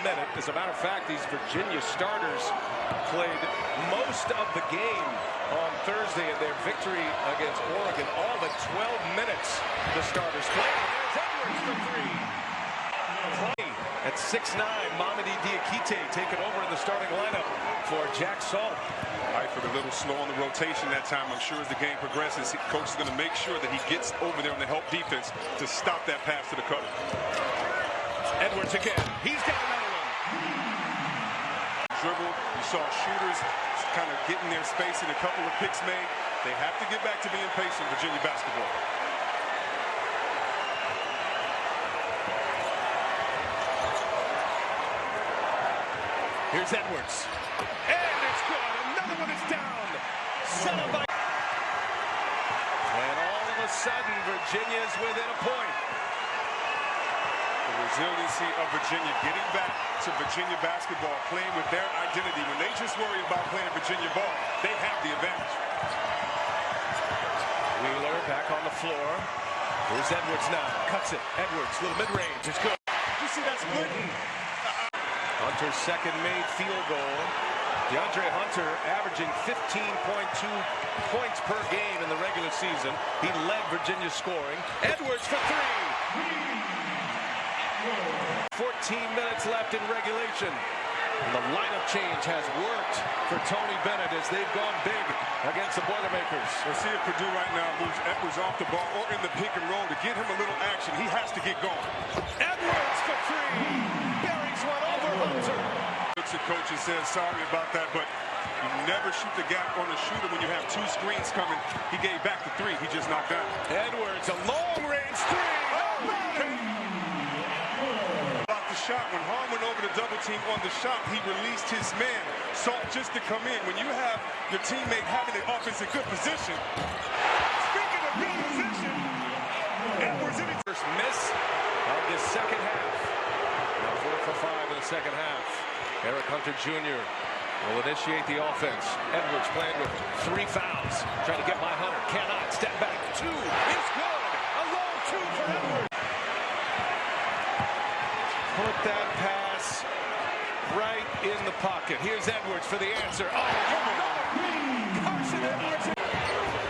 minute. As a matter of fact, these Virginia starters played most of the game on Thursday in their victory against Oregon. All but 12 minutes the starters played. There's Edwards for three. Play at 6'9", Mamadi Diakite taking over in the starting lineup for Jack Salt. Eifert a little slow on the rotation that time. I'm sure as the game progresses, coach is going to make sure that he gets over there on the help defense to stop that pass to the cutter. Edwards again. He's got another one. Dribble. You saw shooters kind of getting their space and a couple of picks made. They have to get back to being patient, Virginia basketball. Here's Edwards. And it's good. Another one is down. Set up by... And all of a sudden, Virginia's within a point. The resiliency of Virginia getting back to Virginia basketball, playing with their identity. When they just worry about playing Virginia ball, they have the advantage. Wheeler back on the floor. Here's Edwards now. Cuts it. Edwards, little mid-range. It's good. You see that splitting? Hunter's second made field goal. DeAndre Hunter averaging 15.2 points per game in the regular season. He led Virginia scoring. Edwards for three. 14 minutes left in regulation. And the lineup change has worked for Tony Bennett as they've gone big against the Boilermakers. Let's see if Purdue right now moves Edwards off the ball or in the pick and roll to get him a little action. He has to get going. Edwards for three. Buries one over Hunter. Looks at coach and says, sorry about that, but you never shoot the gap on a shooter when you have two screens coming. He gave back the three. He just knocked down. Edwards, a long-range three. Blocked the shot. When Hahn went over to double team on the shot, he released his man. Salt just to come in. When you have your teammate having an offense in good position. Speaking of good position, Edwards in his first miss of the second half. Now 4 for 5 in the second half. Eric Hunter Jr. will initiate the offense. Edwards playing with 3 fouls. Trying to get by Hunter. Cannot. Step back. 2 is good. A long 2 for Edwards. Put that pass right in the pocket. Here's Edwards for the answer. Oh, Carsen Edwards.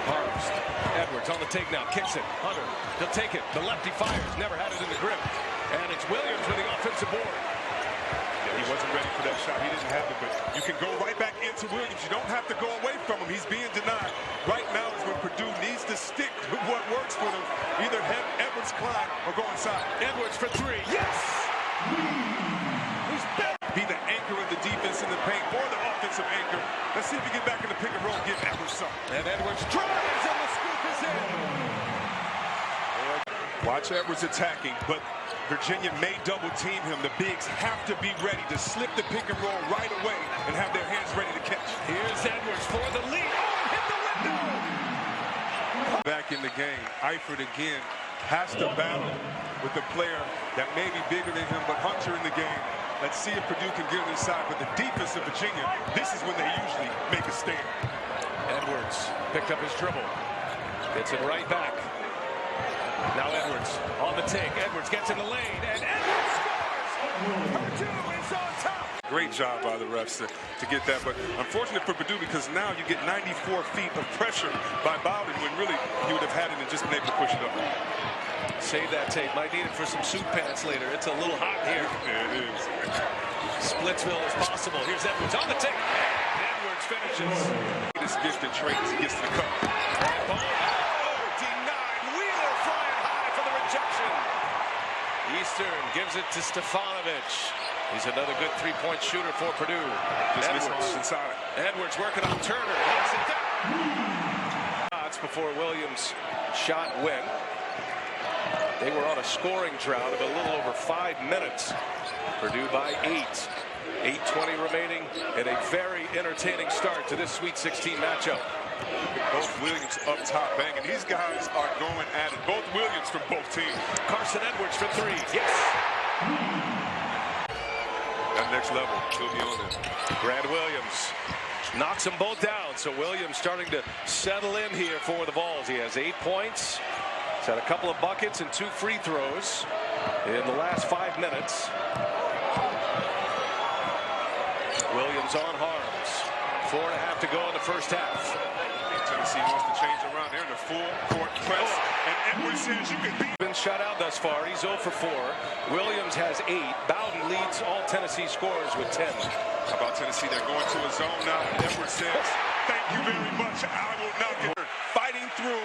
Harvest. Edwards on the take now. Kicks it. Hunter. He'll take it. The lefty fires. Never had it in the grip. And it's Williams with the offensive board. He wasn't ready for that shot. He didn't have it, but you can go right back into Williams. You don't have to go away from him. He's being denied. Right now is when Purdue needs to stick with what works for them. Either have Edwards climb or go inside. Edwards for 3. Yes! He's better. Be the anchor of the defense in the paint or the offensive anchor. Let's see if we get back in the pick and roll. Give Edwards something. And Edwards drives and the scoop is in. Watch Edwards attacking, but Virginia may double team him. The bigs have to be ready to slip the pick and roll right away and have their hands ready to catch. Here's Edwards for the lead. Oh, hit the window! Back in the game, Eifert again has to battle with the player that may be bigger than him, but Hunter in the game. Let's see if Purdue can get him inside. But the defense of Virginia, this is when they usually make a stand. Edwards picked up his dribble. Gets it right back. Now Edwards on the take. Edwards gets in the lane, and Edwards scores! Purdue is on top! Great job by the refs to get that, but unfortunate for Purdue because now you get 94 feet of pressure by Bowden when really you would have had it and just been able to push it up. Save that tape. Might need it for some suit pants later. It's a little hot here. Yeah, it is. Splitsville is possible. Here's Edwards on the take. And Edwards finishes. This gift and traits gets to the cup. Eastern gives it to Stefanovic. He's another good three-point shooter for Purdue. Edwards working on Turner. Knocks it down. Shots before Williams' shot went. They were on a scoring drought of a little over 5 minutes. Purdue by 8. 8:20 remaining and a very entertaining start to this Sweet 16 matchup. Both Williams up top banging. These guys are going at it. Both Williams from both teams. Carsen Edwards for 3. Yes. That next level, he'll be on it. Grant Williams knocks them both down. So Williams starting to settle in here for the Vols. He has 8 points. He's had a couple of buckets and 2 free throws in the last 5 minutes. Williams on Harms. 4.5 to go in the first half. Tennessee wants to change around there in the full court press. And Edwards says you can beat. Been shut out thus far. He's 0 for 4. Williams has 8. Bowden leads all Tennessee scorers with 10. How about Tennessee? They're going to a zone now. Edwards says, thank you very much. I will not get hurt. Fighting through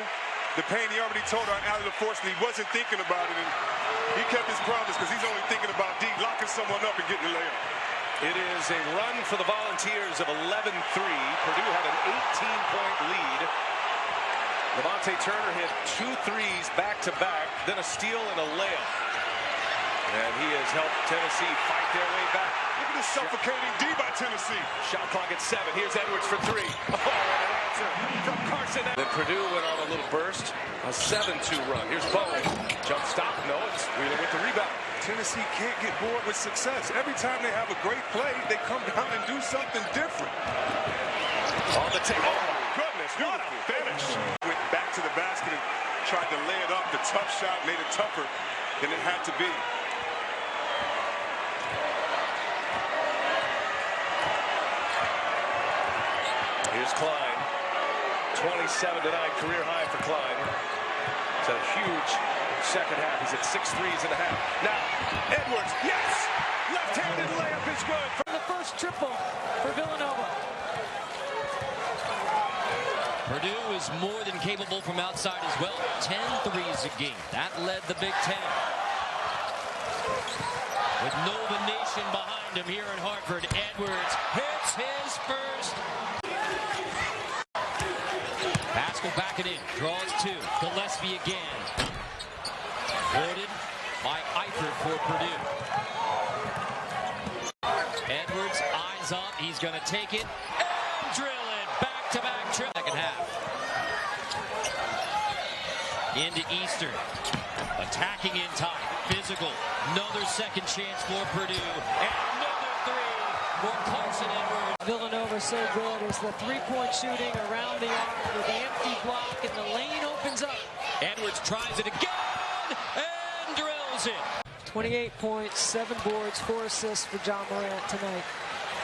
the pain. He already told our athlete, unfortunately, he wasn't thinking about it. And he kept his promise because he's only thinking about D, locking someone up and getting the layup. It is a run for the Volunteers of 11-3. Purdue had an 18-point lead. Levante Turner hit 2 threes back-to-back, then a steal and a layup. And he has helped Tennessee fight their way back. Look at this suffocating D by Tennessee. Shot clock at 7. Here's Edwards for 3. Oh, and an answer from Carsen. Then Purdue went on a little burst. A 7-2 run. Here's Bowen. Jump stop. No, it's Wheeler with the rebound. Tennessee can't get bored with success. Every time they have a great play, they come down and do something different. On the table. Oh, my goodness. What a finish. Went back to the basket and tried to lay it up. The tough shot made it tougher than it had to be. Here's Klein. 27 tonight, career high for Klein. It's a huge second half. He's at 6 threes and a half. Now, Edwards, yes! Left-handed layup is good. For the first triple for Villanova. Purdue is more than capable from outside as well. 10 threes a game. That led the Big Ten. With Nova Nation behind him here in Hartford, Edwards hits his first. Pascal back it in, draws 2. Gillespie again. Boarded by Eifert for Purdue. Edwards, eyes up, he's going to take it and drill it. Back-to-back triple. Second half. Into Eastern. Attacking in time. Physical. Another second chance for Purdue. And another 3 for Carsen Edwards. Villanova so good as the three-point shooting around the arc with the empty block and the lane opens up. Edwards tries it again and drills it. 28 points, 7 boards, 4 assists for John Morant tonight.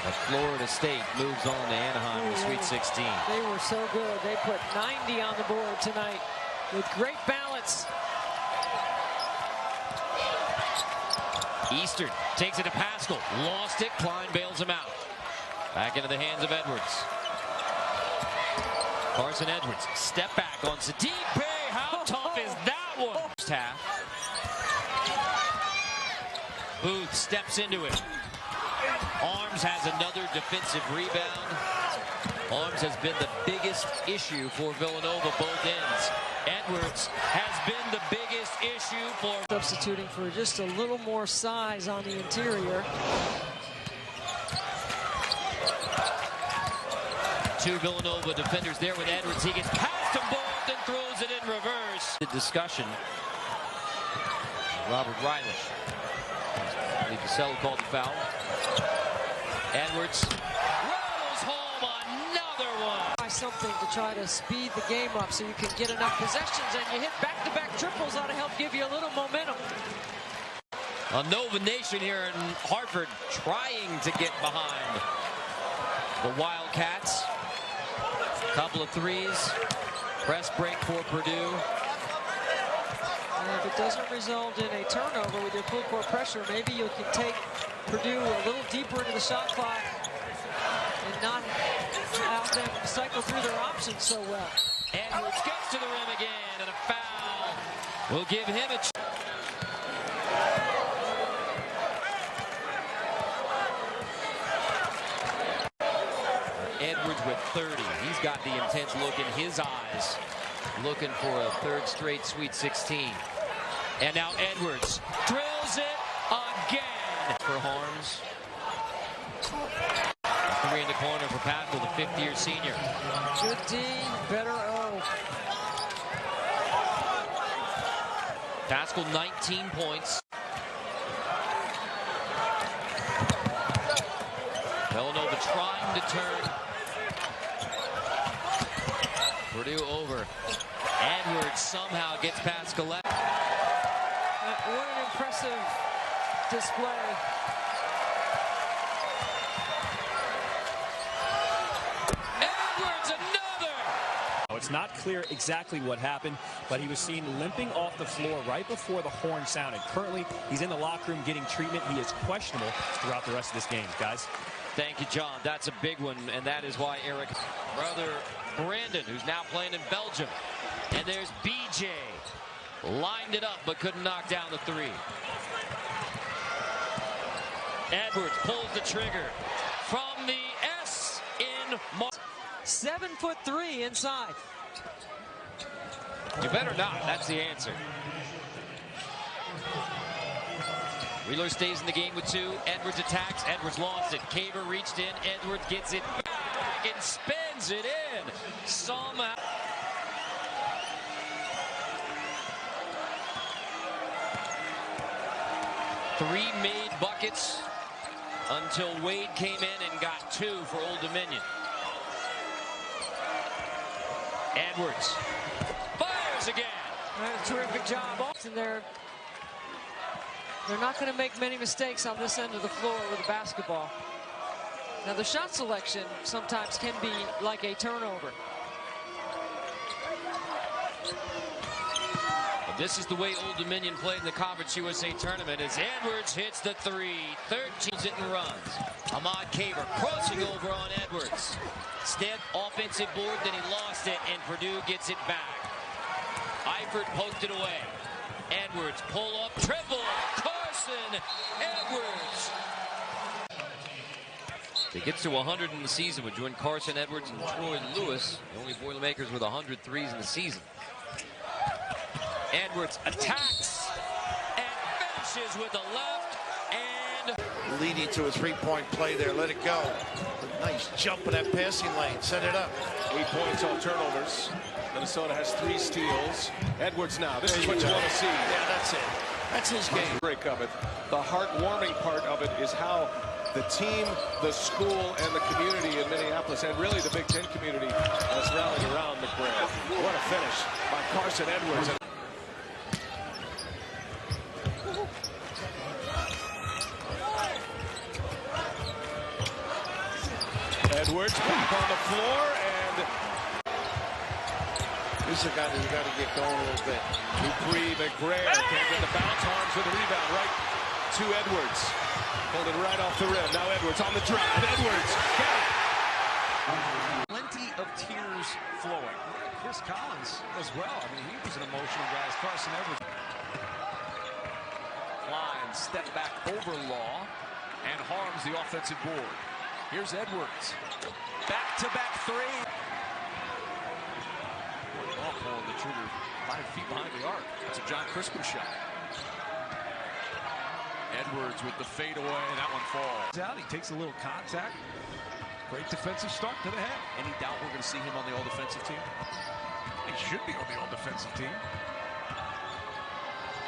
But Florida State moves on to Anaheim in the Sweet 16. They were so good. They put 90 on the board tonight with great balance. Eastern takes it to Pascal. Lost it. Klein bails him out. Back into the hands of Edwards. Carsen Edwards. Step back on Sadiq Bey. How tough is that one? First half. Booth steps into it. Arms has another defensive rebound. Arms has been the biggest issue for Villanova, both ends. Edwards has been the biggest issue for... Substituting for just a little more size on the interior. 2 Villanova defenders there with Edwards. He gets past them both and throws it in reverse. The discussion. Robert Reilish. I believe Casello called the foul. Edwards rolls home another one. Something to try to speed the game up so you can get enough possessions, and you hit back-to-back triples ought to help give you a little momentum. A Nova Nation here in Hartford trying to get behind the Wildcats. Couple of threes. Press break for Purdue. And if it doesn't result in a turnover with your full court pressure, maybe you can take Purdue a little deeper into the shot clock and not have them cycle through their options so well. Edwards gets to the rim again, and a foul will give him a chance. Edwards with 30. He's got the intense look in his eyes, looking for a third straight Sweet 16. And now Edwards drills it again for Harms. 3 in the corner for Pascal, the 5th-year senior. Good D, better O. Pascal, 19 points. Villanova trying to turn. Purdue over. Edwards somehow gets past Gillespie. What an impressive display. It's not clear exactly what happened, but he was seen limping off the floor right before the horn sounded. Currently, he's in the locker room getting treatment. He is questionable throughout the rest of this game, guys. Thank you, John. That's a big one, and that is why Eric, brother Brandon, who's now playing in Belgium. And there's BJ. Lined it up, but couldn't knock down the three. Edwards pulls the trigger from the S in 7'3" inside. You better not. That's the answer. Wheeler stays in the game with 2. Edwards attacks. Edwards lost it. Caver reached in. Edwards gets it back and spins it in. Somehow. Three made buckets until Wade came in and got 2 for Old Dominion. Edwards fires again. A terrific job. And they're not going to make many mistakes on this end of the floor with the basketball. Now the shot selection sometimes can be like a turnover. This is the way Old Dominion played in the Conference USA tournament as Edwards hits the 3. 13 it and runs. Ahmad Caver crossing over on Edwards. Step offensive board, then he lost it, and Purdue gets it back. Eifert poked it away. Edwards pull up, triple. Carsen, Edwards. It gets to 100 in the season with join Carsen, Edwards, and Troy Lewis, the only Boilermakers with 100 threes in the season. Edwards attacks and finishes with the left and leading to a three-point play there. Let it go. A nice jump in that passing lane. Set it up. 8 points on turnovers. Minnesota has 3 steals. Edwards now. This is what you want to see. Yeah, that's it. That's his game. Break of it. The heartwarming part of it is how the team, the school, and the community in Minneapolis, and really the Big Ten community, has rallied around McBride. What a finish by Carsen Edwards. Edwards back on the floor, and This is a guy who's got to get going a little bit. Dupree, McBride can't get the bounce. Harms with the rebound right to Edwards. Pulled it right off the rim. Now Edwards on the drive. Edwards got it. Plenty of tears flowing. Chris Collins as well. I mean, he was an emotional guy. Carsen Edwards. Klein step back over Law and harms the offensive board. Here's Edwards. Back-to-back 3. Law pulling the trigger 5 feet behind the arc. It's a John Crispin shot. Edwards with the fadeaway. That one falls. Out. He takes a little contact. Great defensive start to the head. Any doubt we're going to see him on the all-defensive team? He should be on the all-defensive team.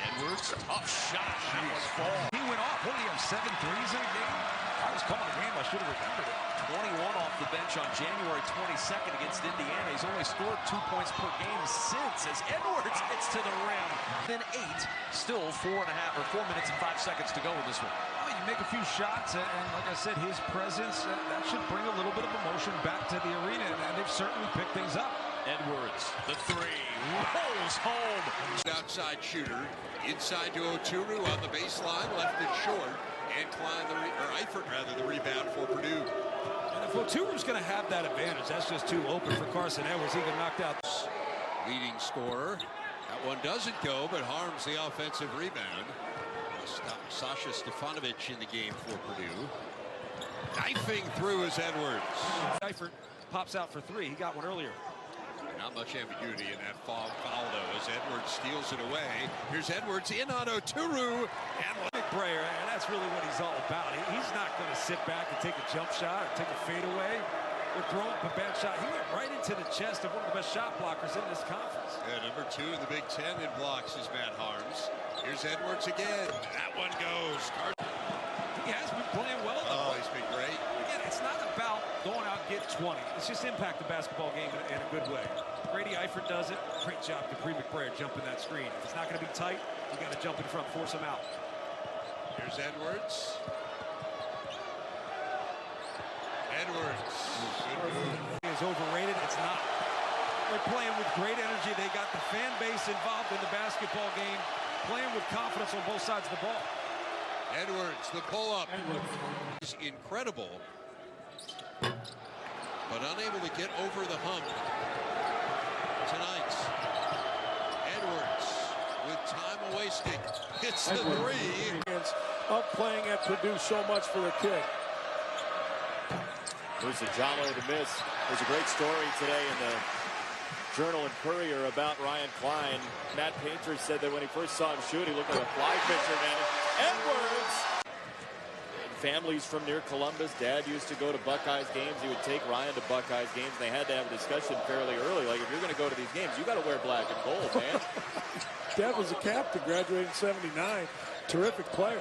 Edwards, tough shot. That was fall. He went off. What did he have, 7 threes in a game? I was calling the game. I should have remembered it. 21 off the bench on January 22nd against Indiana. He's only scored 2 points per game since as Edwards hits to the rim. Then 8. Still 4 minutes and 5 seconds to go in this one. Well, you make a few shots, and like I said, his presence, that should bring a little bit of emotion back to the arena, and they've certainly picked things up. Edwards, the 3, rolls home. Outside shooter, inside to Oturu on the baseline, left it short, and Klein, Eifert rather, the rebound for Purdue. And if Oturu's going to have that advantage, that's just too open for Carsen Edwards. He can knock out. Leading scorer. That one doesn't go, but harms the offensive rebound. Sasha Stefanovic in the game for Purdue. Knifing through is Edwards. Eifert pops out for 3. He got one earlier. Not much ambiguity in that foul though, as Edwards steals it away. Here's Edwards in on Oturu, and McBride, and that's really what he's all about. He's not going to sit back and take a jump shot or take a fadeaway or throw up a bad shot. He went right into the chest of one of the best shot blockers in this conference. Yeah, number 2 in the Big Ten in blocks is Matt Harms. Here's Edwards again. That one goes. He has been playing well. Oh, he's been great. Again, it's not about going out and get 20. It's just impact the basketball game in a good way. Brady Eifert does it. Great job to Dupree McBride jumping that screen. If it's not going to be tight, you got to jump in front, force him out. Here's Edwards. Edwards. Is overrated. It's not. They're playing great energy. They got the fan base involved in the basketball game, playing with confidence on both sides of the ball. Edwards, the pull-up is incredible, but unable to get over the hump tonight. Edwards, with time wasting, hits the three. Of playing at Purdue so much for the kid. There's a Jalo to miss. There's a great story today in the Journal and Courier about Ryan Klein. Matt Painter said that when he first saw him shoot, he looked like a fly fisherman. Edwards! And families from near Columbus. Dad used to go to Buckeyes games. He would take Ryan to Buckeyes games. And they had to have a discussion fairly early. Like, if you're going to go to these games, you got to wear black and gold, man. Dad was a captain, graduated in '79. Terrific player.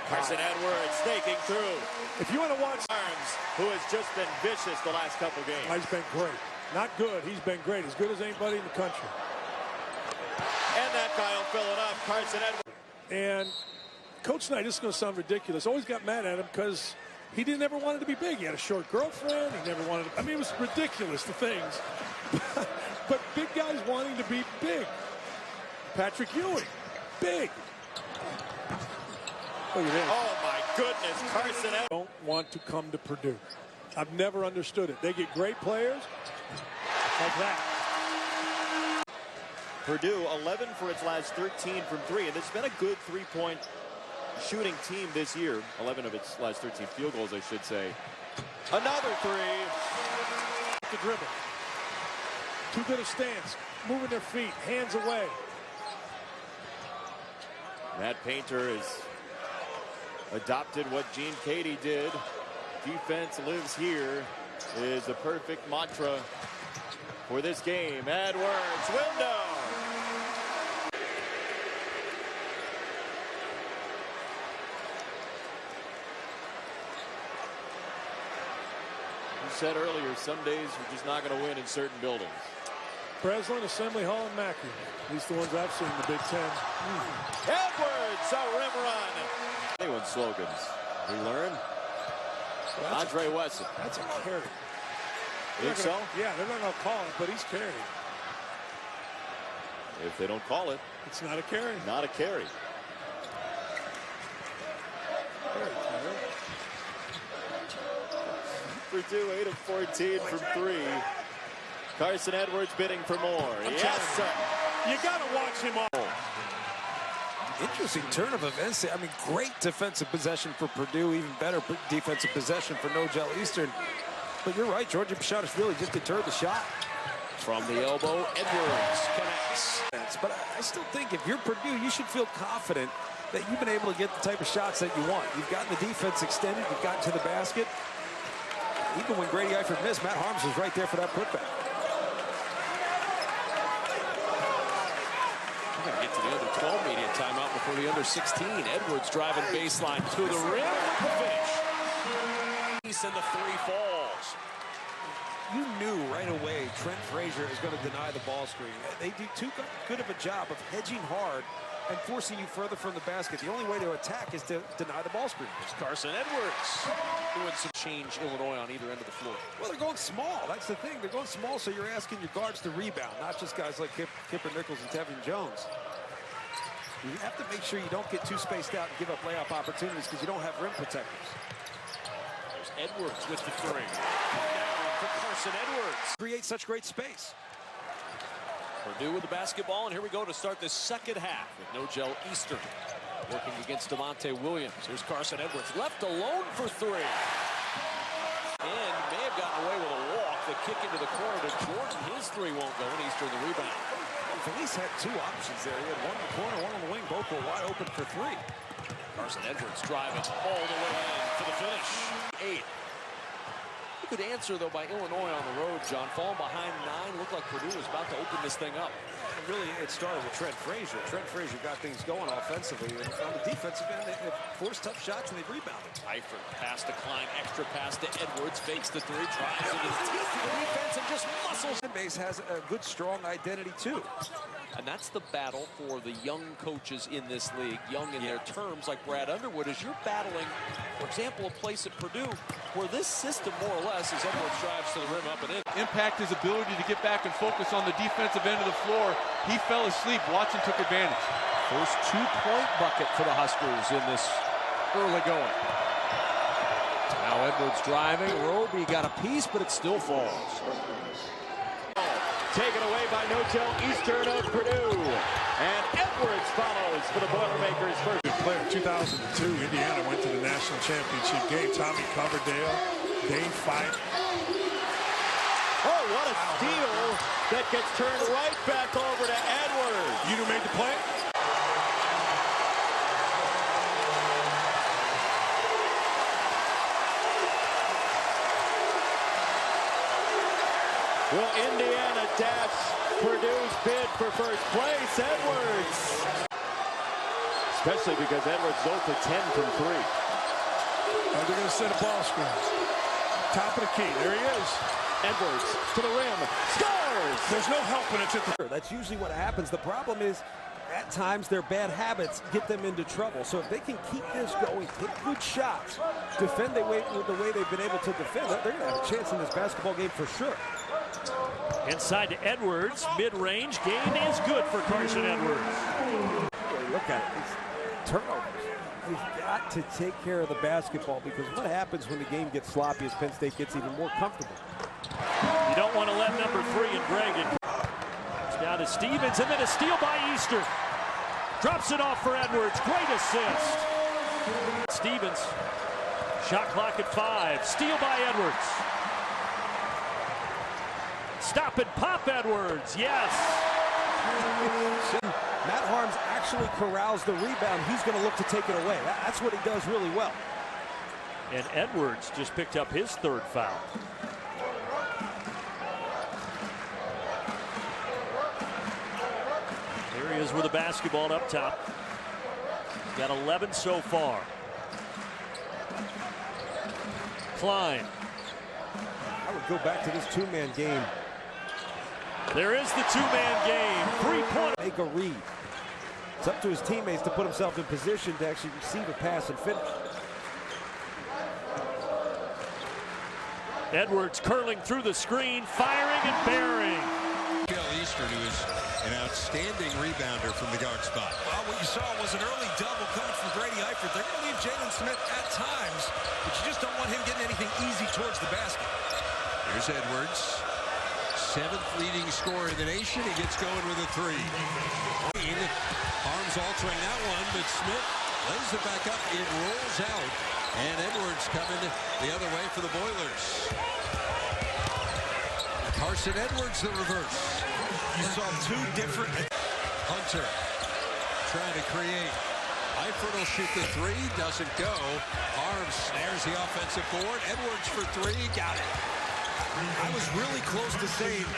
Carsen Edwards snaking through. If you want to watch Arms, who has just been vicious the last couple games. He's been great. Not good. He's been great. As good as anybody in the country. And that guy will fill it up. Carsen Edwards. And Coach Knight, this is going to sound ridiculous, always got mad at him because he never wanted to be big. He had a short girlfriend. He never wanted to, I mean, it was ridiculous, the things. But big guys wanting to be big. Patrick Ewing, big. Look at this. Oh, my goodness. Carsen Edwards. Don't want to come to Purdue. I've never understood it. They get great players like that. Purdue 11 for its last 13 from three, and it's been a good three-point shooting team this year. 11 of its last 13 field goals, I should say. Another three. The dribble. Too good a stance. Moving their feet. Hands away. Matt Painter has adopted what Gene Cady did. Defense lives here is the perfect mantra for this game. Edwards, window. You said earlier, some days you're just not going to win in certain buildings. Breslin, Assembly Hall, and Mackey. These are the ones I've seen in the Big Ten. Edwards, a rim run. Anyone's slogans. We learn. Well, Andre Wesson. That's a carry. Think so? Yeah, they're not going to call it, but he's carrying. If they don't call it, it's not a carry. Not a carry. Purdue 8 of 14 from three. Carsen Edwards bidding for more. Yes, sir. You got to watch him all. Interesting turn of events. I mean, great defensive possession for Purdue, even better defensive possession for No-Gel Eastern. But you're right, Georgia Pashadis really just deterred the shot. From the elbow, Edwards connects. But I still think if you're Purdue, you should feel confident that you've been able to get the type of shots that you want. You've gotten the defense extended, you've gotten to the basket. Even when Grady Eifert missed, Matt Harms was right there for that putback. We're going to get to the under 12 media timeout before the under 16. Edwards driving baseline to the rim. Finish. And the three falls. You knew right away Trent Frazier is going to deny the ball screen. They do too good of a job of hedging hard and forcing you further from the basket. The only way to attack is to deny the ball screen. There's Carsen Edwards doing some change Illinois on either end of the floor. Well, they're going small. That's the thing. They're going small, so you're asking your guards to rebound, not just guys like Kipper Nichols and Tevin Jones. You have to make sure you don't get too spaced out and give up layup opportunities because you don't have rim protectors. There's Edwards with the three. Down for Carsen Edwards. Create such great space. Purdue with the basketball, and here we go to start the second half with No-Gel Eastern working against Devontae Williams. Here's Carsen Edwards left alone for three. And may have gotten away with a walk. The kick into the corner to Jordan. His three won't go, and Eastern the rebound. Felice had two options there. He had one in the corner, one on the wing. Both were wide open for three. Carsen Edwards driving all the way in for the finish. 8. Good answer, though, by Illinois on the road, John. Falling behind 9. Looked like Purdue was about to open this thing up. And really, it started with Trent Frazier. Trent Frazier got things going offensively. And on the defensive end, they forced tough shots and they've rebounded. Eifert pass to Klein, extra pass to Edwards, fakes the three, tries it in the teeth of the defense and just muscles. The base has a good, strong identity, too. And that's the battle for the young coaches in this league, young in their terms, like Brad Underwood, as you're battling, for example, a place at Purdue where this system, more or less, is Edwards drives to the rim up and in. Impact his ability to get back and focus on the defensive end of the floor. He fell asleep. Watson took advantage. First 2-point bucket for the Huskers in this early going. Now Edwards driving. Roby got a piece, but it still falls. Taken away by No-Tell Eastern of Purdue. And Edwards follows for the Boilermakers first. Player 2002, Indiana went to the national championship game. Tommy Coverdale, Dane Fife. Oh, what a steal that gets turned right back over to Edwards. You who made the play? Will Indiana dash Purdue's bid for first place? Edwards. Especially because Edwards is 0 for 10 from 3. They're going to set a ball screen. Top of the key. There he is. Edwards to the rim. Scores! There's no help when it's at the... That's usually what happens. The problem is, at times, their bad habits get them into trouble. So if they can keep this going, take good shots, defend the way they've been able to defend, they're going to have a chance in this basketball game for sure. Inside to Edwards, mid-range. Game is good for Carsen Edwards. Look at it. These turnovers. You've got to take care of the basketball, because what happens when the game gets sloppy is Penn State gets even more comfortable. You don't want to let number 3 and Greg in. It's down to Stevens, and then a steal by Easter. Drops it off for Edwards. Great assist. Stevens. Shot clock at 5. Steal by Edwards. Stop and pop Edwards. Yes. Matt Harms actually corrals the rebound. He's going to look to take it away. That's what he does really well. And Edwards just picked up his 3rd foul. Here he is with the basketball up top. He's got 11 so far. Klein. I would go back to this 2-man game. There is the 2-man game. 3-point. Make a read. It's up to his teammates to put himself in position to actually receive a pass and finish. Edwards curling through the screen, firing and burying. Eastern, who is an outstanding rebounder from the guard spot. Well, what you saw was an early double coming from Grady Eifert. They're going to leave Jalen Smith at times, but you just don't want him getting anything easy towards the basket. Here's Edwards. 7th leading scorer in the nation. He gets going with a 3. Arms altering that one, but Smith lays it back up. It rolls out, and Edwards coming the other way for the Boilers. Carsen Edwards, the reverse. You saw 2 different... Hunter trying to create. Eifert will shoot the 3, doesn't go. Arms snares the offensive board. Edwards for 3, got it. I was really close to saying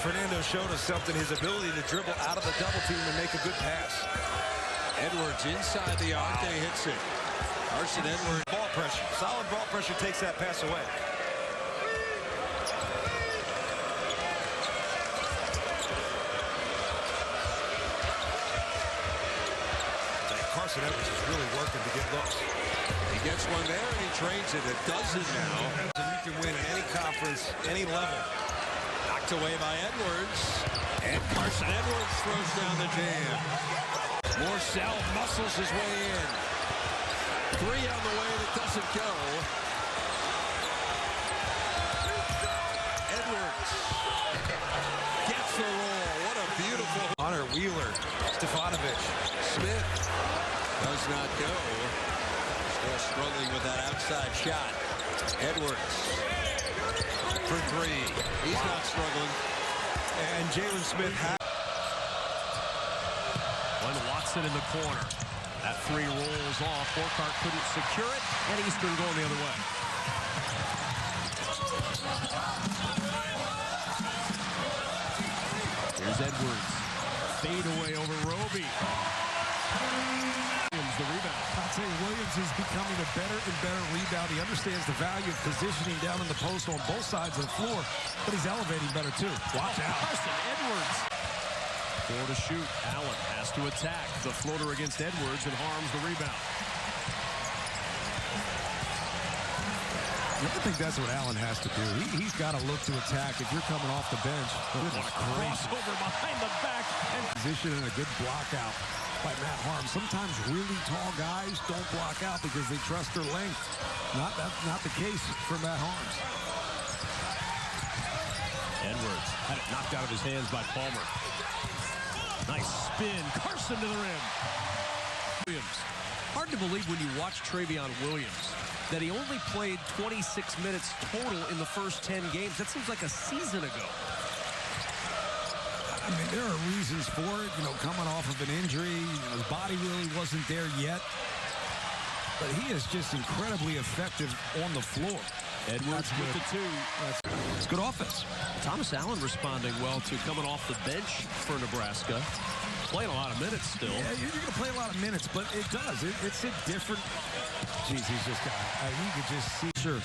Fernando showed us something, his ability to dribble out of the double team and make a good pass. Edwards inside the arc, and he hits it. Carsen Edwards. Ball pressure. Solid ball pressure takes that pass away. Carsen Edwards is really working to get looks. He gets one there, and he trains it. A dozen now. You can win any conference, any level. Knocked away by Edwards. And Carsen Edwards throws down the jam. Morcell muscles his way in. 3 on the way that doesn't go. Edwards gets the roll. What a beautiful... Hunter, Wheeler, Stefanovic. Smith does not go. Still struggling with that outside shot. Edwards for 3. He's not struggling. And Jalen Smith has... When Watson in the corner. That 3 rolls off. Borkart couldn't secure it, and Eastern going the other way. Here's Edwards. Fade away over Roby. The rebound. I'll tell you, Williams is becoming a better and better rebound. He understands the value of positioning down in the post on both sides of the floor, but he's elevating better too. Watch out. Carsen Edwards. 4 to shoot. Allen has to attack. The floater against Edwards, and harms the rebound. I think that's what Allen has to do. He's got to look to attack if you're coming off the bench. What a crossover behind the back. And position and a good block out by Matt Harms. Sometimes really tall guys don't block out because they trust their length. Not the case for Matt Harms. Edwards had it knocked out of his hands by Palmer. Nice spin. Carsen to the rim. Williams. Hard to believe when you watch Travion Williams that he only played 26 minutes total in the first 10 games. That seems like a season ago. I mean, there are reasons for it, coming off of an injury. His body really wasn't there yet. But he is just incredibly effective on the floor. Edwards with the 2. It's good offense. Thomas Allen responding well to coming off the bench for Nebraska. Playing a lot of minutes still. Yeah, you're going to play a lot of minutes, but it does. It's a different... Jeez, he's just got... you could just see... Sure.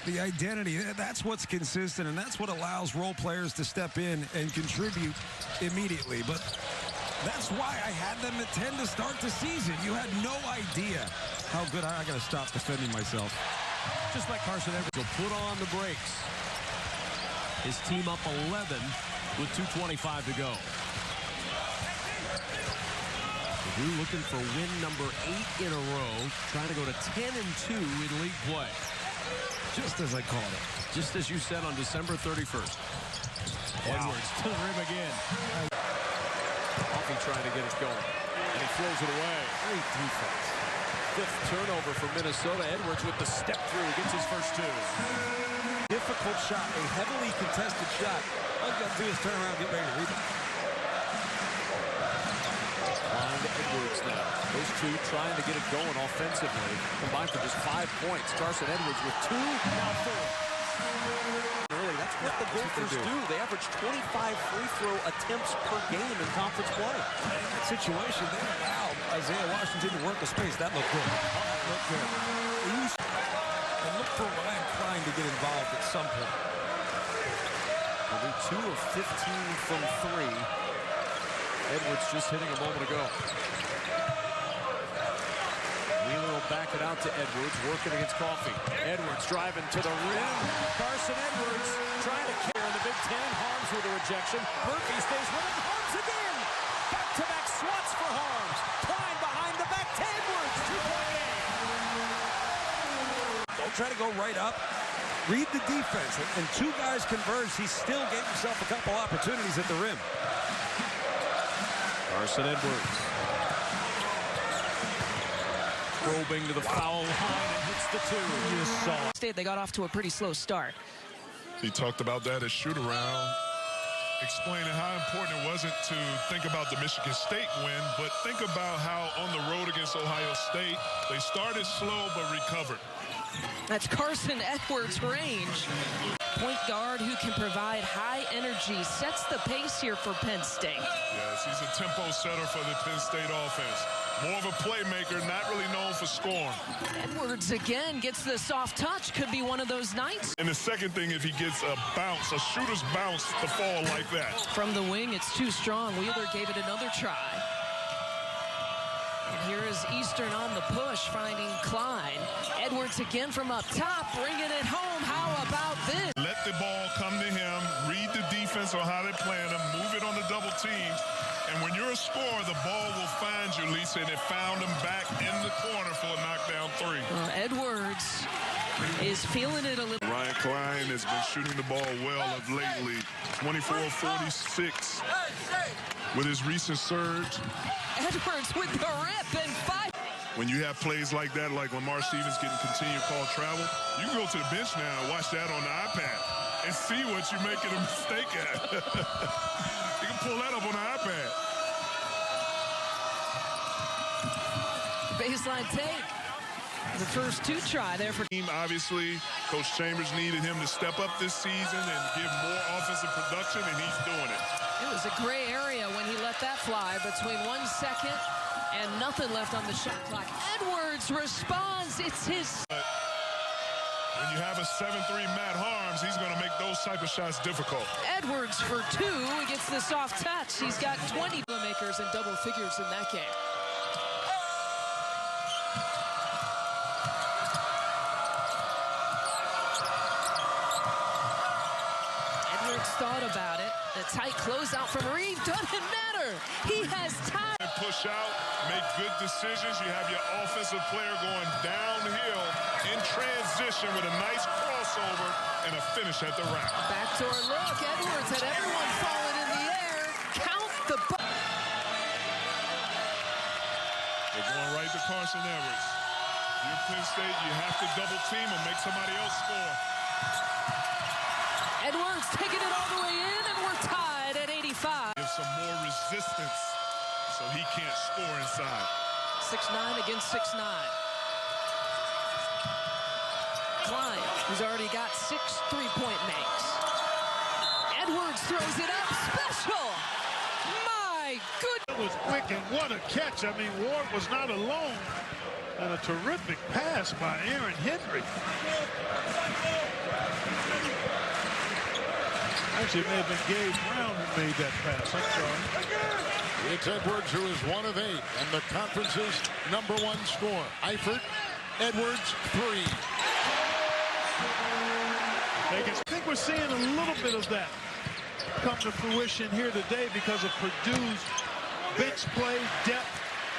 The identity, that's what's consistent, and that's what allows role players to step in and contribute immediately. But that's why I had them at 10 to start the season. You had no idea how good... I got to stop defending myself. Just like Carsen Edwards will put on the brakes. His team up 11 with 2:25 to go. Purdue looking for win number 8 in a row, trying to go to 10-2 in league play. Just as I called it. Just as you said on December 31st. Wow. Edwards to the rim again. Coffee trying to get it going. And he throws it away. Great defense. 5th turnover for Minnesota. Edwards with the step through. Gets his first 2. Difficult shot. A heavily contested shot. All you got to do is turn around and get ready to rebound. On to Edwards now. Those 2 trying to get it going offensively. Combined for just 5 points. Carsen Edwards with 2, now 4. Really, that's what the Gophers do. They average 25 free throw attempts per game in conference play. In that situation, they allowed Isaiah Washington to work the space. That looked good. Looked good. And look for Ryan Klein to get involved at some point. Will be 2 of 15 from 3. Edwards just hitting a moment ago. Wheeler will back it out to Edwards, working against Coffee. Edwards driving to the rim. Carsen Edwards trying to carry in the Big Ten. Harms with a rejection. Murphy stays with him. Harms again. Back-to-back swats for Harms. Klein behind the back to Edwards. 2-point game. Don't try to go right up. Read the defense. And 2 guys converged. He still gave himself a couple opportunities at the rim. Carsen Edwards. Probing to the foul line and hits the 2. You saw it. State, they got off to a pretty slow start. He talked about that at shoot-around, explaining how important it wasn't to think about the Michigan State win, but think about how on the road against Ohio State, they started slow but recovered. That's Carsen Edwards' range. Point guard who can provide high energy, sets the pace here for Penn State. Yes, he's a tempo setter for the Penn State offense. More of a playmaker, not really known for scoring. Edwards again gets the soft touch. Could be one of those nights. And the second thing, if he gets a bounce, a shooter's bounce to fall like that. From the wing, it's too strong. Wheeler gave it another try. And here is Eastern on the push, finding Klein. Edwards again from up top, bringing it home. How about this? Let the ball come to him, read the defense on how they're playing him, move it on the double teams. And when you're a scorer, the ball will find you, Lisa, and it found him back in the corner for a knockdown 3. Edwards is feeling it a little. Ryan Klein has been shooting the ball well of lately. 24-46 with his recent surge. Edwards with the rip and 5. When you have plays like that, like Lamar Stevens getting continued call travel, you can go to the bench now and watch that on the iPad and see what you're making a mistake at. You can pull that up on the iPad. Baseline take. The first 2 try there for team. Obviously, Coach Chambers needed him to step up this season and give more offensive production, and he's doing it. It was a gray area when he let that fly between 1 second and nothing left on the shot clock. Edwards responds. It's his. When you have a 7'3" Matt Harms, he's going to make those type of shots difficult. Edwards for 2. He gets the soft touch. He's got 20. Boilermakers in double figures in that game. Edwards thought about it. The tight closeout from Reeve doesn't matter. He has time. Push out, make good decisions. You have your offensive player going downhill in transition with a nice crossover and a finish at the rack. Backdoor look. Edwards had everyone falling in the air. Count the ball. They're going right to Carsen Edwards. If you're Penn State, you have to double team or make somebody else score. Edwards taking it all the way in, and we're tied at 85. Give some more resistance so he can't score inside. 6'9" against 6'9". Klein, who's already got 6 3-point makes. Edwards throws it up. Special! My goodness! It was quick, and what a catch. I mean, Ward was not alone. And a terrific pass by Aaron Henry. Actually, it may have been Gabe Brown who made that pass. I'm sorry. It's Edwards, who is 1 of 8, and the conference's #1 scorer. Eifert, Edwards, 3. I think we're seeing a little bit of that come to fruition here today because of Purdue's bench play, depth,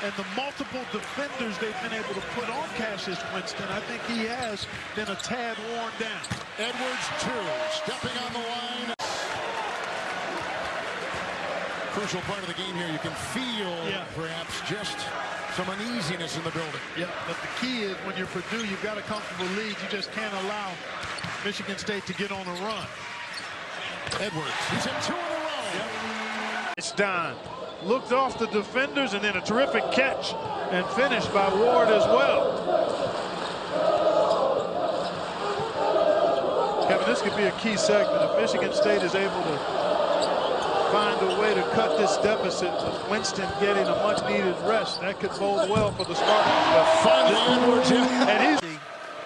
and the multiple defenders they've been able to put on Cassius Winston. I think he has been a tad worn down. Edwards, 2, stepping on the line. Crucial part of the game here. You can feel perhaps just some uneasiness in the building. Yeah, but the key is when you're Purdue, you've got a comfortable lead. You just can't allow Michigan State to get on a run. Edwards, he's in 2 in a row. It's Don. Looked off the defenders, and then a terrific catch and finished by Ward as well. Kevin, this could be a key segment. If Michigan State is able to find a way to cut this deficit with Winston getting a much-needed rest, that could bode well for the Spartans. Finally, Edwards, and he's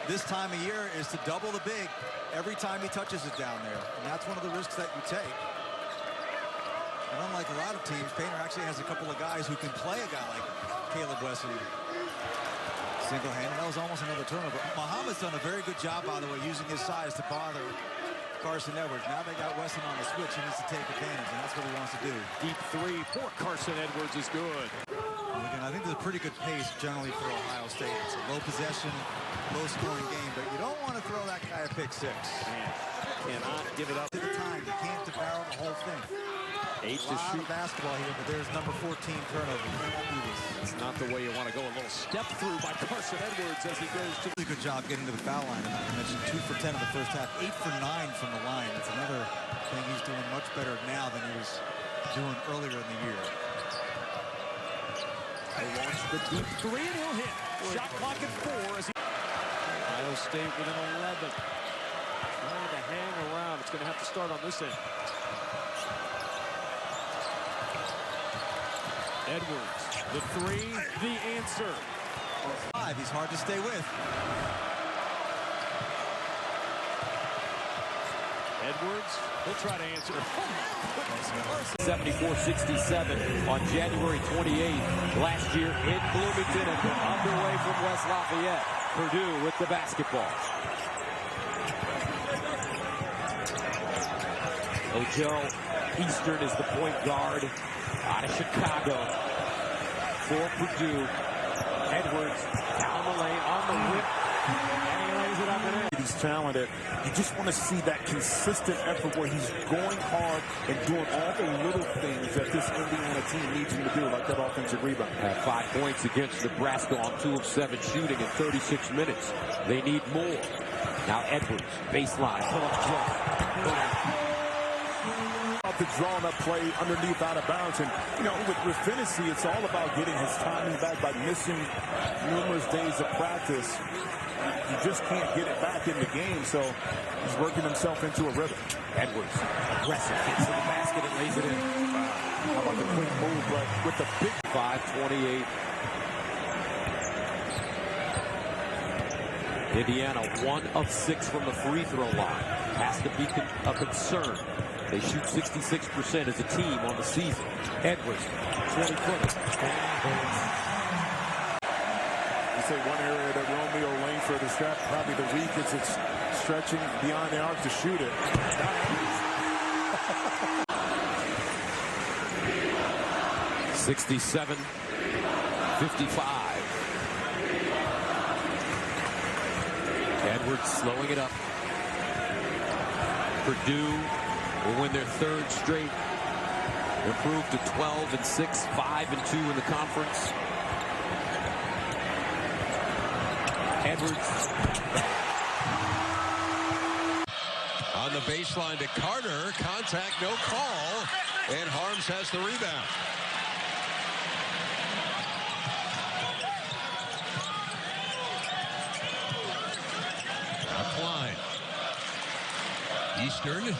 this time of year is to double the big every time he touches it down there, and that's one of the risks that you take. And unlike a lot of teams, Painter actually has a couple of guys who can play a guy like Caleb Wesley single-handed. That was almost another turnover. Muhammad's done a very good job, by the way, using his size to bother Carsen Edwards. Now they got Weston on the switch. He needs to take advantage, and that's what he wants to do. Deep 3 for Carsen Edwards is good. And again, I think there's a pretty good pace generally for Ohio State. It's a low possession, low-scoring game, but you don't want to throw that guy a pick 6. Man, cannot give it up. At the time, you can't devour the whole thing. 8 to shoot basketball here, but there's number 14 turnover. You cannot do this. It's not the way you want to go. A little step through by Carsen Edwards as he goes to. Really good job getting to the foul line. I mentioned 2 for 10 in the first half, 8 for 9 from the line. That's another thing he's doing much better now than he was doing earlier in the year. They launch the deep 3 and he'll hit. Shot clock at 4 as he. Ohio State with an 11. Trying to hang around. It's going to have to start on this end. Edwards, the 3, the answer. 5, he's hard to stay with. Edwards, he'll try to answer. 74-67 on January 28th last year in Bloomington, and they're underway from West Lafayette. Purdue with the basketball. Joe Eastern is the point guard out of Chicago for Purdue. Edwards down the lane on the whip, and he lays it up and in. He's talented. You just want to see that consistent effort where he's going hard and doing all the little things that this Indiana team needs him to do, like that offensive rebound. Had 5 points against Nebraska on 2 of 7 shooting in 36 minutes. They need more. Now Edwards, baseline, pull up jump. To draw that play underneath out of bounds, and you know, with Finney, it's all about getting his timing back by missing numerous days of practice. You just can't get it back in the game, so he's working himself into a rhythm. Edwards, aggressive, gets to the basket and lays it in. How about the quick move, but with the big 5-28. Indiana 1 of 6 from the free throw line. Has to be a concern. They shoot 66% as a team on the season. Edwards, 20-footer. You say one area that Romeo Langford is probably the weakest. It's stretching beyond the arc to shoot it. 67-55. Edwards slowing it up. Purdue will win their third straight. Improved to 12-6, 5-2 in the conference. Edwards. On the baseline to Carter. Contact, no call. And Harms has the rebound. Klein. Eastern.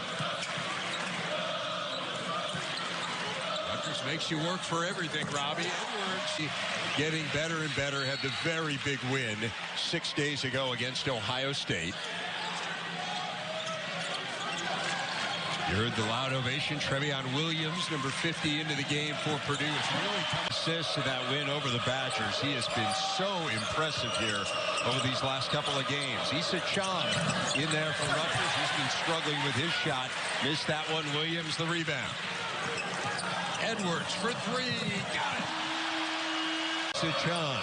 Rutgers makes you work for everything, Robbie. Edwards getting better and better. Had the very big win 6 days ago against Ohio State. You heard the loud ovation. Trevion Williams, number 50, into the game for Purdue. It's really come assist to that win over the Badgers. He has been so impressive here over these last couple of games. Issa Chong in there for Rutgers. He's been struggling with his shot. Missed that one. Williams the rebound. Edwards for three. Got it. Issa Chong.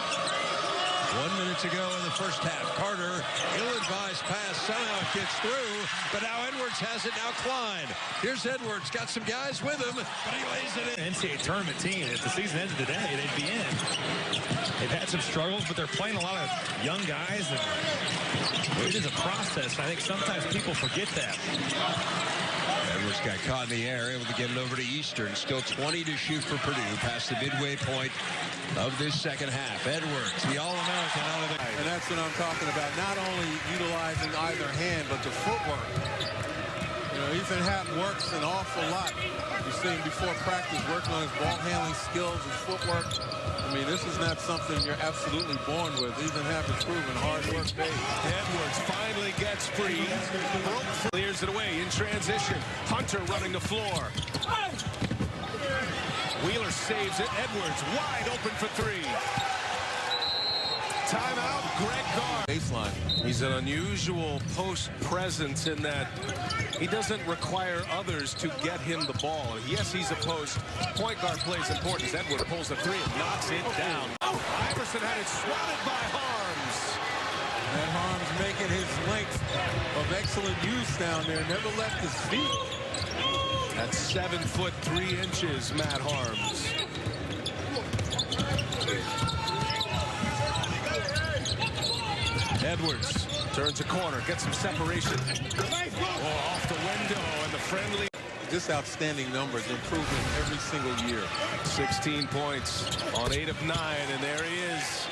1 minute to go in the first half. Carter, ill-advised pass. Somehow it gets through, but now Edwards has it. Now Klein. Here's Edwards. Got some guys with him, but he lays it in. NCAA tournament team. If the season ended today, they'd be in. They've had some struggles, but they're playing a lot of young guys. And it is a process. I think sometimes people forget that. Edwards got caught in the air, able to get it over to Eastern. Still 20 to shoot for Purdue past the midway point of this second half. Edwards, the All-American out of the... And that's what I'm talking about. Not only utilizing either hand, but the footwork. You know, Ethan Happ works an awful lot. You've seen before practice working on his ball handling skills and footwork. I mean, this is not something you're absolutely born with. Ethan Happ has proven hard work pays. Edwards finally gets free. Clears it away in transition. Hunter running the floor. Wheeler saves it. Edwards wide open for three. Timeout, Greg Gard. Baseline. He's an unusual post presence in that he doesn't require others to get him the ball. Yes, he's a post. Point guard plays important. Edwards pulls the three and knocks it down. Iverson had it swatted by Harms. And Harms making his length of excellent use down there. Never left his feet. That's 7 foot 3 inches, Matt Harms. Edwards turns a corner, gets some separation. Oh, off the window, and the friendly. Just outstanding numbers, improvement every single year. 16 points on 8 of 9, and there he is.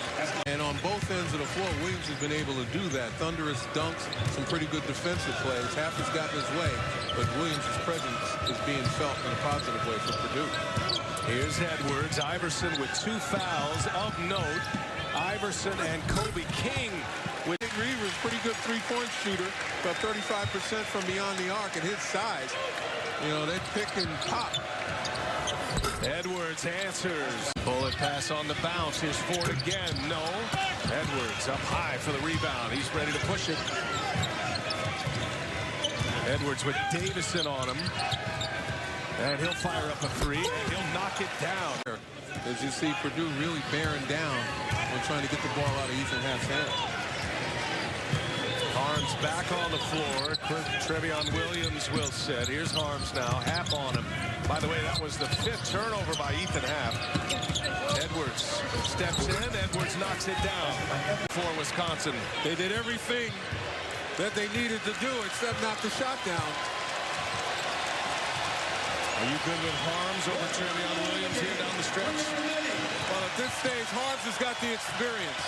And on both ends of the floor, Williams has been able to do that. Thunderous dunks, some pretty good defensive plays. Happ has gotten his way, but Williams' presence is being felt in a positive way for Purdue. Here's Edwards. Iverson with 2 fouls of note. Iverson and Kobe King. With Reaver's pretty good three-point shooter, about 35% from beyond the arc at his size. You know, they pick and pop. Edwards answers. Bullet pass on the bounce. Here's Ford again. No. Edwards up high for the rebound. He's ready to push it. Edwards with Davison on him. And he'll fire up a three, and he'll knock it down. As you see, Purdue really bearing down when trying to get the ball out of Ethan Happ's hand. Harms back on the floor. Trevion Williams will sit. Here's Harms now. Happ on him. By the way, that was the 5th turnover by Ethan Happ. Edwards steps in. Edwards knocks it down for Wisconsin. They did everything that they needed to do except knock the shot down. Are you good with Harms over Trevion Williams here down the stretch? Well, at this stage, Harms has got the experience.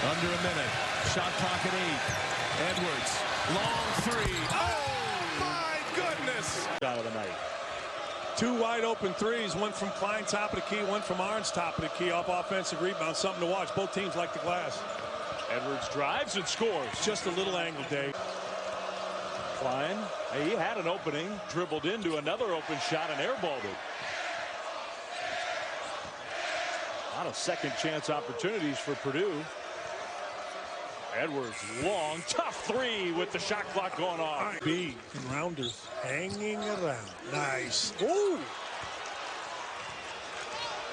Under a minute. Shot clock at 8. Edwards. Long three. Oh, my goodness. Out of the night. 2 wide open threes. One from Klein, top of the key. One from Arns, top of the key, off offensive rebound. Something to watch. Both teams like the glass. Edwards drives and scores. Just a little angle, Dave. Klein, he had an opening, dribbled into another open shot and airballed it. A lot of second chance opportunities for Purdue. Edwards, long, tough three with the shot clock going off. B and Rounders hanging around. Nice. Ooh.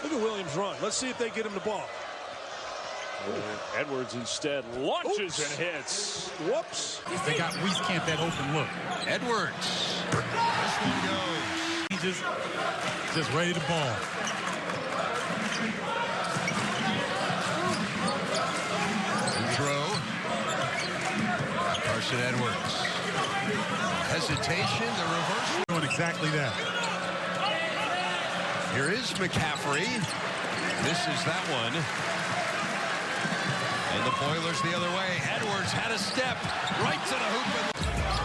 Look at Williams run. Let's see if they get him the ball. Edwards instead launches and hits. Whoops. They got Wieskamp that open look. Edwards. This one goes. He's just ready to ball. Throw. Carsen Edwards. Hesitation, the reversal. Doing exactly that. Here is McCaffrey. Misses that one. And the Boilers the other way. Edwards had a step right to the hoop.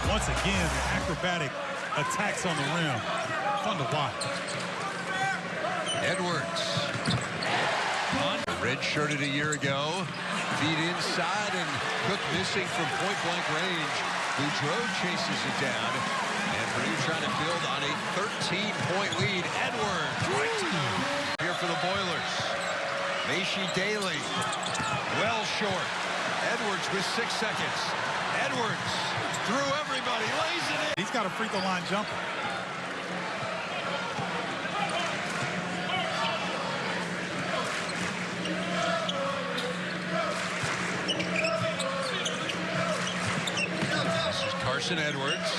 Once again, the acrobatic attacks on the rim. Fun to watch. Edwards. Red-shirted a year ago. Feed inside and Cook missing from point-blank range. Boudreau chases it down. And Purdue trying to build on a 13-point lead. Edwards right to the hoop. Here for the Boilers. Macy Daly. Well short. Edwards with 6 seconds. Edwards through everybody. Lays it in. He's got a free throw line jumper. This is Carsen Edwards.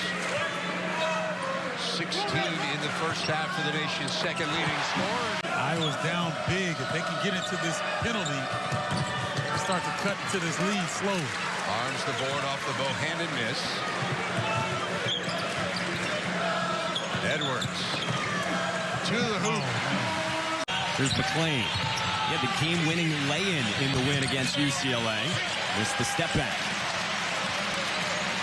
16 in the first half for the nation's second leading scorer. Iowa's down big. If they can get into this penalty, start to cut into this lead slowly. Arms the board off the Bohannon miss. Edwards to the hoop. Here's McClain. He had the game-winning lay-in in the win against UCLA. Missed the step back.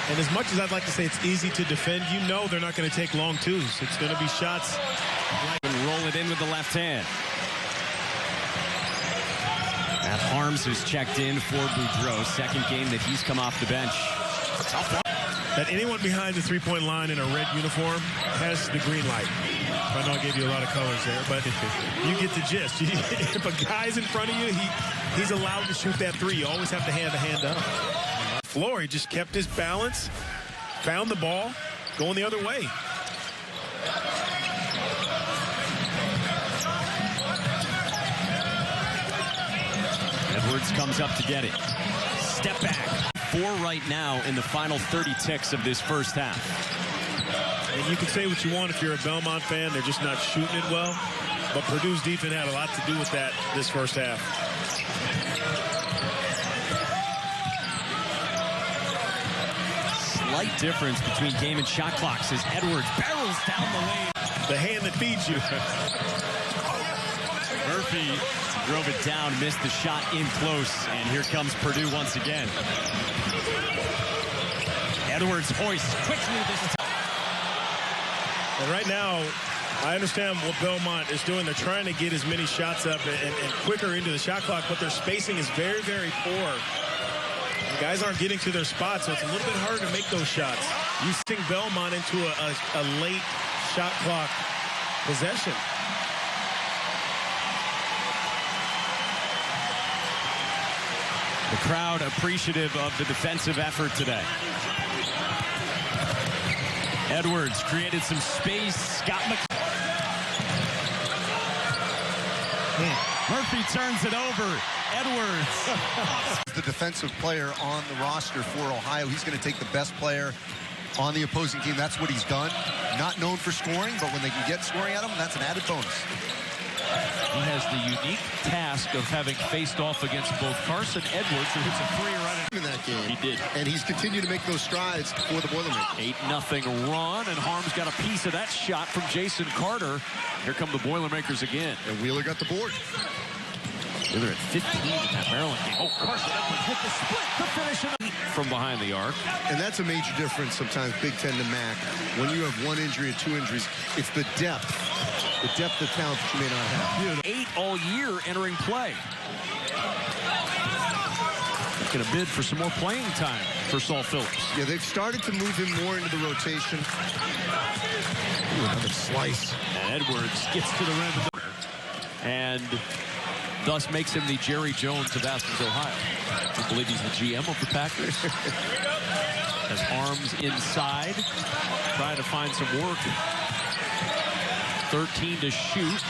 And as much as I'd like to say it's easy to defend, you know they're not going to take long twos. It's going to be shots. And roll it in with the left hand. Matt Harms has checked in for Boudreau. Second game that he's come off the bench. Tough one. That anyone behind the three-point line in a red uniform has the green light. I know I gave you a lot of colors there, but you get the gist. If a guy's in front of you, he's allowed to shoot that three. You always have to hand a hand up. Floor, he just kept his balance, found the ball, going the other way. Edwards comes up to get it. Step back. 4 right now in the final 30 ticks of this first half. And you can say what you want if you're a Belmont fan. They're just not shooting it well. But Purdue's defense had a lot to do with that this first half. Slight difference between game and shot clocks as Edwards barrels down the lane. The hand that feeds you. Murphy drove it down, missed the shot in close, and here comes Purdue once again. Edwards hoists quickly this time. And right now, I understand what Belmont is doing. They're trying to get as many shots up and quicker into the shot clock, but their spacing is very, very poor. The guys aren't getting to their spots, so it's a little bit harder to make those shots. You sting Belmont into a late shot clock possession. The crowd appreciative of the defensive effort today. Edwards created some space. Scott Murphy turns it over. Edwards. The defensive player on the roster for Ohio. He's going to take the best player on the opposing team. That's what he's done. Not known for scoring, but when they can get scoring at him, that's an added bonus. He has the unique task of having faced off against both Carsen Edwards, who hits a three right in that game. He did. And he's continued to make those strides for the Boilermakers. 8-0 run, and Harms got a piece of that shot from Jason Carter. Here come the Boilermakers again. And Wheeler got the board. They're at 15 in that Maryland game. Oh, Carsen Edwards hit the split to finish it from behind the arc. And that's a major difference sometimes, Big Ten to MAC. When you have one injury or two injuries, it's the depth of talent that you may not have. 8 all year entering play. making a bid for some more playing time for Saul Phillips. Yeah, they've started to move him more into the rotation. Ooh, another slice. And Edwards gets to the rim and thus makes him the Jerry Jones of Athens, Ohio. I believe he's the GM of the Packers. Has arms inside, trying to find some work. 13 to shoot.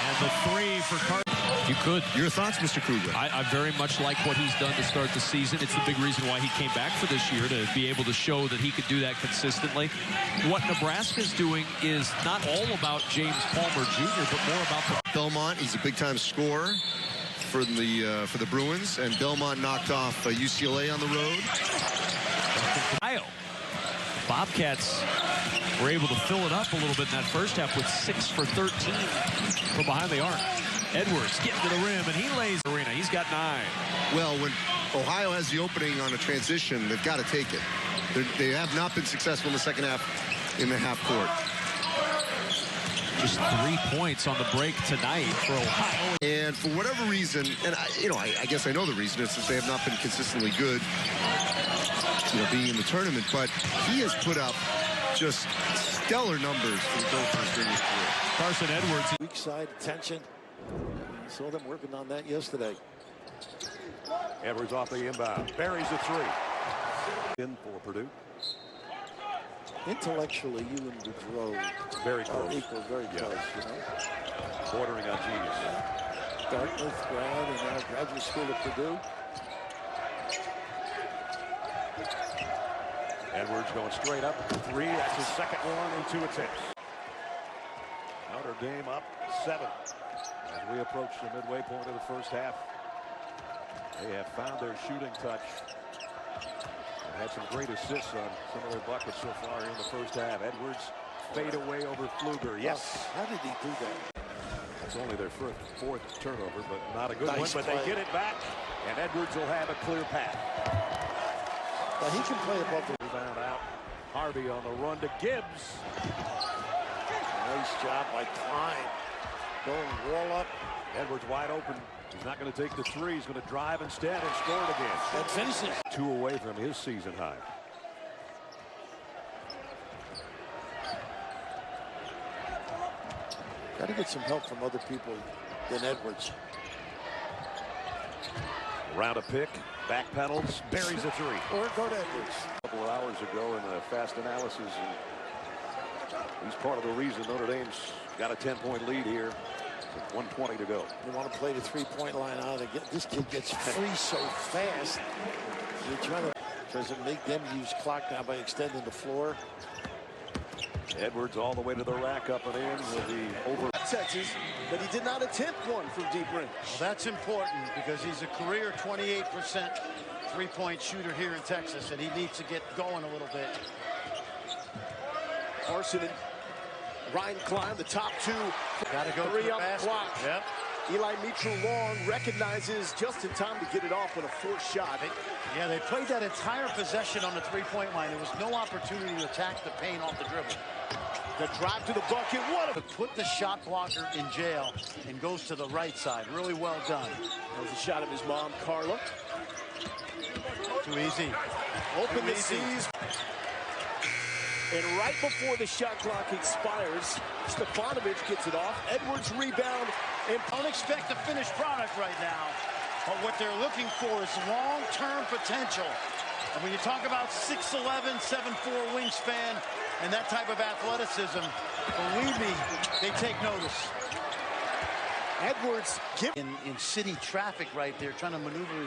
And the three for Carsen. You could. Your thoughts, Mr. Kruger? I very much like what he's done to start the season. It's the big reason why he came back for this year, to be able to show that he could do that consistently. What Nebraska's doing is not all about James Palmer Jr., but more about the Belmont. He's a big-time scorer for the Bruins, and Belmont knocked off UCLA on the road. Ohio. Bobcats were able to fill it up a little bit in that first half with 6 for 13 from behind the arc. Edwards getting to the rim, and he lays arena. He's got 9. Well, when Ohio has the opening on a transition, they've got to take it. They have not been successful in the second half in the half court. Just 3 points on the break tonight for Ohio. And for whatever reason, and I guess I know the reason, is that they have not been consistently good, being in the tournament, but he has put up just stellar numbers for the Gophers during his career. Carsen Edwards. Weak side tension. You saw them working on that yesterday. Edwards off the inbound. Buries a 3. In for Purdue. Intellectually, you and Boudreau very close. Equal, very close, Bordering on genius. Dartmouth grad and now graduate school at Purdue. Edwards going straight up. 3. That's his second one in 2 attempts. Notre Dame up 7. As we approach the midway point of the first half, they have found their shooting touch. They had some great assists on some of their buckets so far in the first half. Edwards fade away over Pfluger. Yes. How did he do that? It's only their fourth turnover, but not a good Nice one. But play. they get it back, and Edwards will have a clear path. But he can play above the rebound out. Harvey on the run to Gibbs. Nice job by Klein. Going wall up. Edwards wide open. He's not going to take the 3. He's going to drive instead and score it again. And finishes. 2 away from his season high. Got to get some help from other people than Edwards. Around a pick. Back pedals. Buries a 3. Or go to Edwards. A couple of hours ago in the fast analysis. And he's part of the reason Notre Dame's got a 10-point lead here. 1:20 to go. You want to play the 3-point line out. This kid gets free so fast. You're trying to make them use clock now by extending the floor. Edwards all the way to the rack, up and in with the over. Texas, but he did not attempt one from deep range. Well, that's important because he's a career 28% three-point shooter here in Texas, and he needs to get going a little bit. Carsen and Ryan Klein, the top 2. Got to go 3 to the on basket. the clock. Yep. Eli Mitchell-Long recognizes just in time to get it off with a forced shot. Yeah, they played that entire possession on the three-point line. There was no opportunity to attack the paint off the dribble. The drive to the bucket. What a put the shot blocker in jail and goes to the right side. Really well done. That was a shot of his mom, Carla. Too easy. Open Too the easy. C's. And right before the shot clock expires, Stefanovic gets it off. Edwards rebound. And don't expect a finished product right now. But what they're looking for is long-term potential. And when you talk about 6'11", 7'4" wingspan and that type of athleticism, believe me, they take notice. Edwards in city traffic right there, trying to maneuver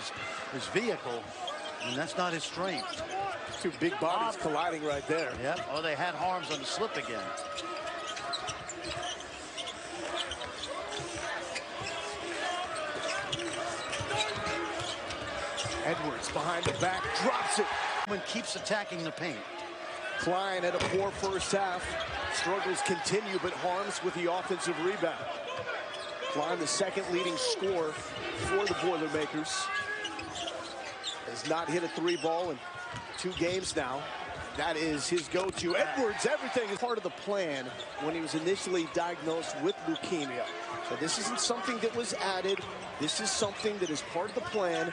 his vehicle, and that's not his strength. 2 big bodies colliding right there. Yep. Oh, they had Harms on the slip again. Edwards behind the back, drops it. And keeps attacking the paint. Klein had a poor first half. Struggles continue, but Harms with the offensive rebound. Klein, the second leading scorer for the Boilermakers, has not hit a 3 ball in 2 games now. That is his go-to. Edwards, everything is part of the plan when he was initially diagnosed with leukemia. So this isn't something that was added. This is something that is part of the plan.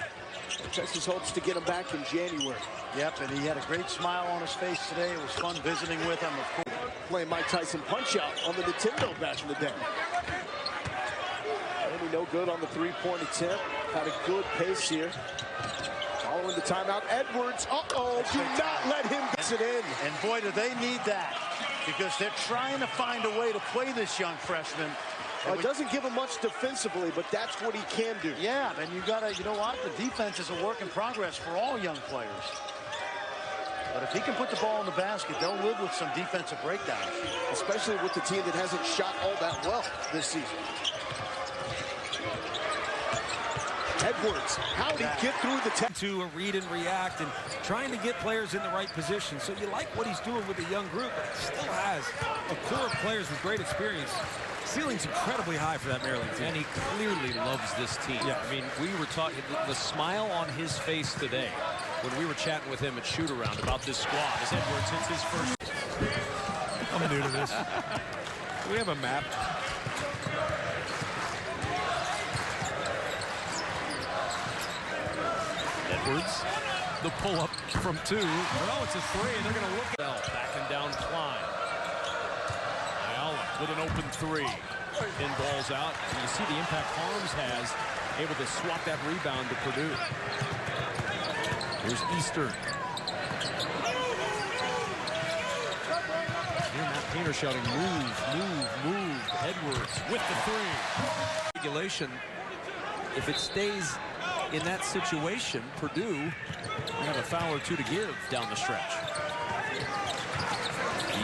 Texas hopes to get him back in January. Yep, and he had a great smile on his face today. It was fun visiting with him. Of course. Playing Mike Tyson Punch-Out on the Nintendo back in the day. Maybe no good on the three-point attempt. Had a good pace here. Following the timeout, Edwards, do not let him get it in. And boy, do they need that, because they're trying to find a way to play this young freshman. It doesn't give him much defensively, but that's what he can do. Yeah, and you gotta, you know what? The defense is a work in progress for all young players. But if he can put the ball in the basket, they'll live with some defensive breakdowns. Especially with the team that hasn't shot all that well this season. Edwards, how'd he get through the to read and react and trying to get players in the right position. So you like what he's doing with a young group, but he still has a core of players with great experience. Ceiling's incredibly high for that Maryland team. And he clearly loves this team. Yeah. I mean, we were talking, the smile on his face today when we were chatting with him at shoot-around about this squad as Edwards hits his first. I'm new to this. Do we have a map? Edwards, the pull-up from 2. Well, it's a 3, and they're going to look at Bell backing down Klein. Ayala with an open 3. In balls out. And you see the impact Harms has, able to swat that rebound to Purdue. Here's Eastern. Hear Matt Painter shouting, move. Edwards with the 3. Regulation, if it stays in that situation, Purdue will have a foul or 2 to give down the stretch.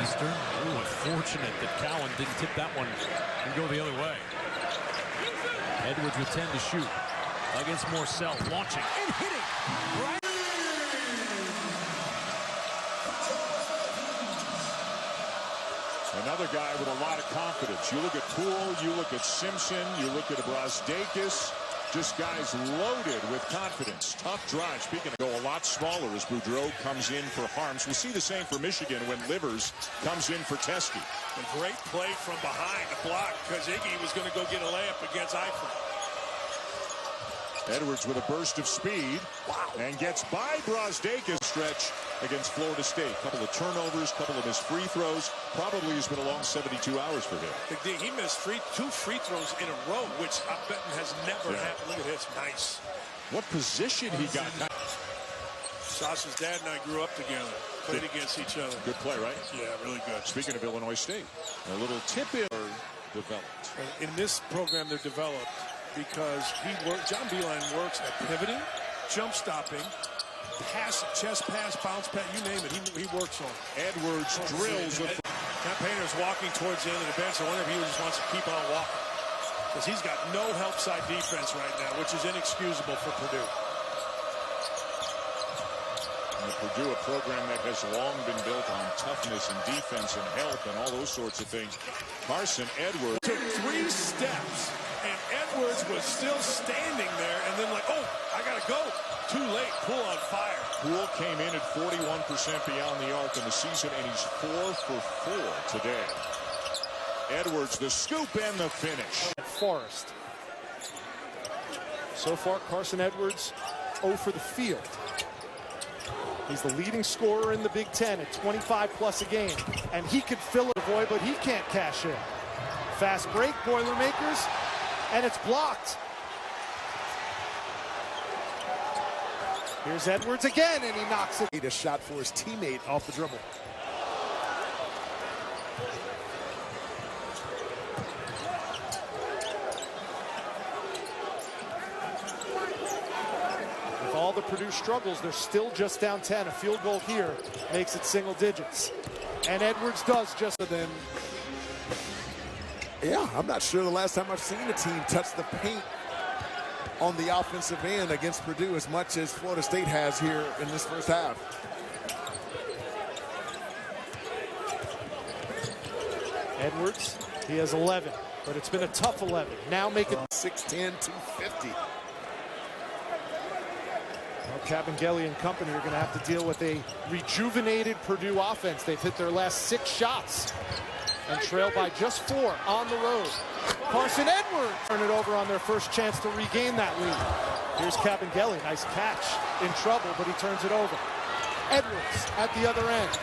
Eastern, fortunate that Cowan didn't tip that one and go the other way. Edwards with 10 to shoot against Morcell, launching and hitting. Right. Another guy with a lot of confidence. You look at Poole, you look at Simpson, you look at Brasdakis. Just guys loaded with confidence. Tough drive. Speaking of, go a lot smaller as Boudreau comes in for Harms. We'll see the same for Michigan when Livers comes in for Teskey. A great play from behind the block because Iggy was going to go get a layup against Eifert. Edwards with a burst of speed. Wow. And gets by Brasdakis. Stretch against Florida State. Couple of turnovers, couple of missed free throws. Probably has been a long 72 hours for him. He missed 2 free throws in a row, which I bet has never happened. Look at this. Nice. What position he got? Sasha's dad and I grew up together. Played against each other. Good play, right? Yeah, really good. Speaking of Illinois State, a little tip-in developed. In this program, they're developed because John Beilein works at pivoting, jump stopping, pass, chest pass, bounce pass, you name it. He works on it. Edwards drills. Matt Painter's walking towards the end of the bench. I wonder if he just wants to keep on walking. Because he's got no help side defense right now, which is inexcusable for Purdue. And Purdue, a program that has long been built on toughness and defense and help and all those sorts of things. Carsen, Edwards. Took 3 steps, and Edwards was still standing there, and then like, oh, I got to go. Too late. Poole on fire. Poole came in at 41% beyond the arc in the season, and he's 4 for 4 today. Edwards, the scoop and the finish. Forrest. So far, Carsen Edwards 0 for the field. He's the leading scorer in the Big Ten at 25+ a game, and he could fill a void, but he can't cash in. Fast break, Boilermakers, and it's blocked. Here's Edwards again, and he knocks it. A shot for his teammate off the dribble. With all the Purdue struggles, they're still just down 10. A field goal here makes it single digits. And Edwards does just then. Yeah, I'm not sure the last time I've seen a team touch the paint on the offensive end against Purdue as much as Florida State has here in this first half. Edwards, he has 11, but it's been a tough 11. Now make it 6'10", 250. Well, Cabangeli and company are going to have to deal with a rejuvenated Purdue offense. They've hit their last 6 shots and trail by just 4 on the road. Carsen Edwards turn it over on their first chance to regain that lead. Here's Cabangeli, nice catch, in trouble, but he turns it over. Edwards at the other end.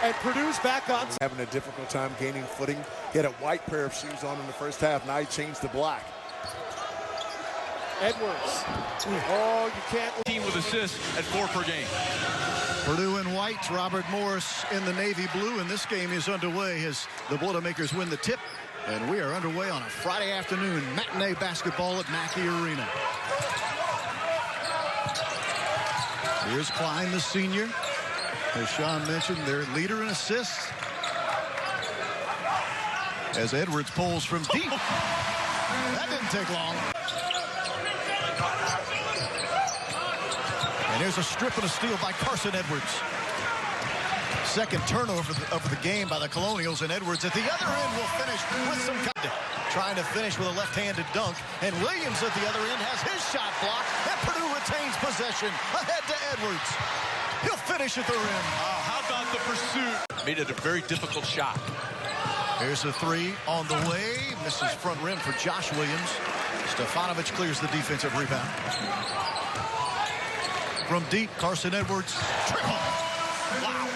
And Purdue's back on. Having a difficult time gaining footing. He had a white pair of shoes on in the first half. Now he changed to black. Edwards. Oh, you can't. Team with assists at 4 per game. Purdue in white, Robert Morris in the navy blue, and this game is underway as the Boilermakers win the tip. And we are underway on a Friday afternoon matinee basketball at Mackey Arena. Here's Klein, the senior. As Sean mentioned, their leader in assists. As Edwards pulls from deep. That didn't take long. And here's a strip and a steal by Carsen Edwards. Second turnover of the game by the Colonials, and Edwards at the other end will finish with some kind. Trying to finish with a left-handed dunk, and Williams at the other end has his shot blocked, and Purdue retains possession. Ahead to Edwards. He'll finish at the rim. How about the pursuit? Made it a very difficult shot. Here's a 3 on the way. Misses front rim for Josh Williams. Stefanovic clears the defensive rebound. From deep, Carsen Edwards. Triple. Wow.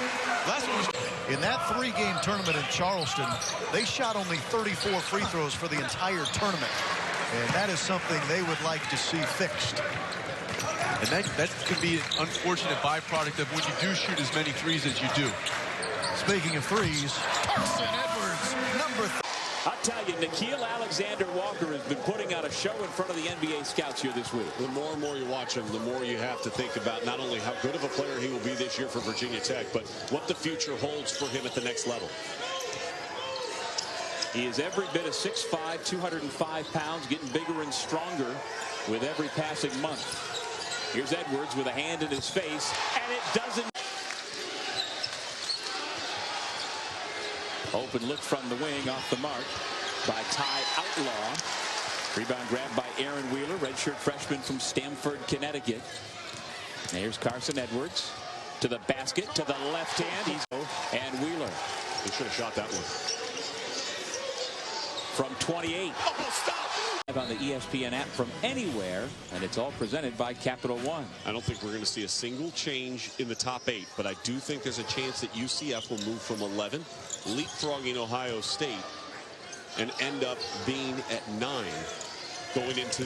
In that 3-game tournament in Charleston, they shot only 34 free throws for the entire tournament. And that is something they would like to see fixed. And that could be an unfortunate byproduct of when you do shoot as many threes as you do. Speaking of threes, Carsen Edwards, number 3. I'll tell you, Nickeil Alexander-Walker has been putting out a show in front of the NBA scouts here this week. The more and more you watch him, the more you have to think about not only how good of a player he will be this year for Virginia Tech, but what the future holds for him at the next level. He is every bit of 6'5", 205 pounds, getting bigger and stronger with every passing month. Here's Edwards with a hand in his face, and it doesn't. Open look from the wing, off the mark by Ty Outlaw. Rebound grabbed by Aaron Wheeler, redshirt freshman from Stamford, Connecticut. And here's Carsen Edwards to the basket, to the left hand. And Wheeler. He should have shot that one. From 28. Oh, stop! On the ESPN app from anywhere, and it's all presented by Capital One. I don't think we're going to see a single change in the top 8, but I do think there's a chance that UCF will move from 11, leapfrogging Ohio State, and end up being at 9 going into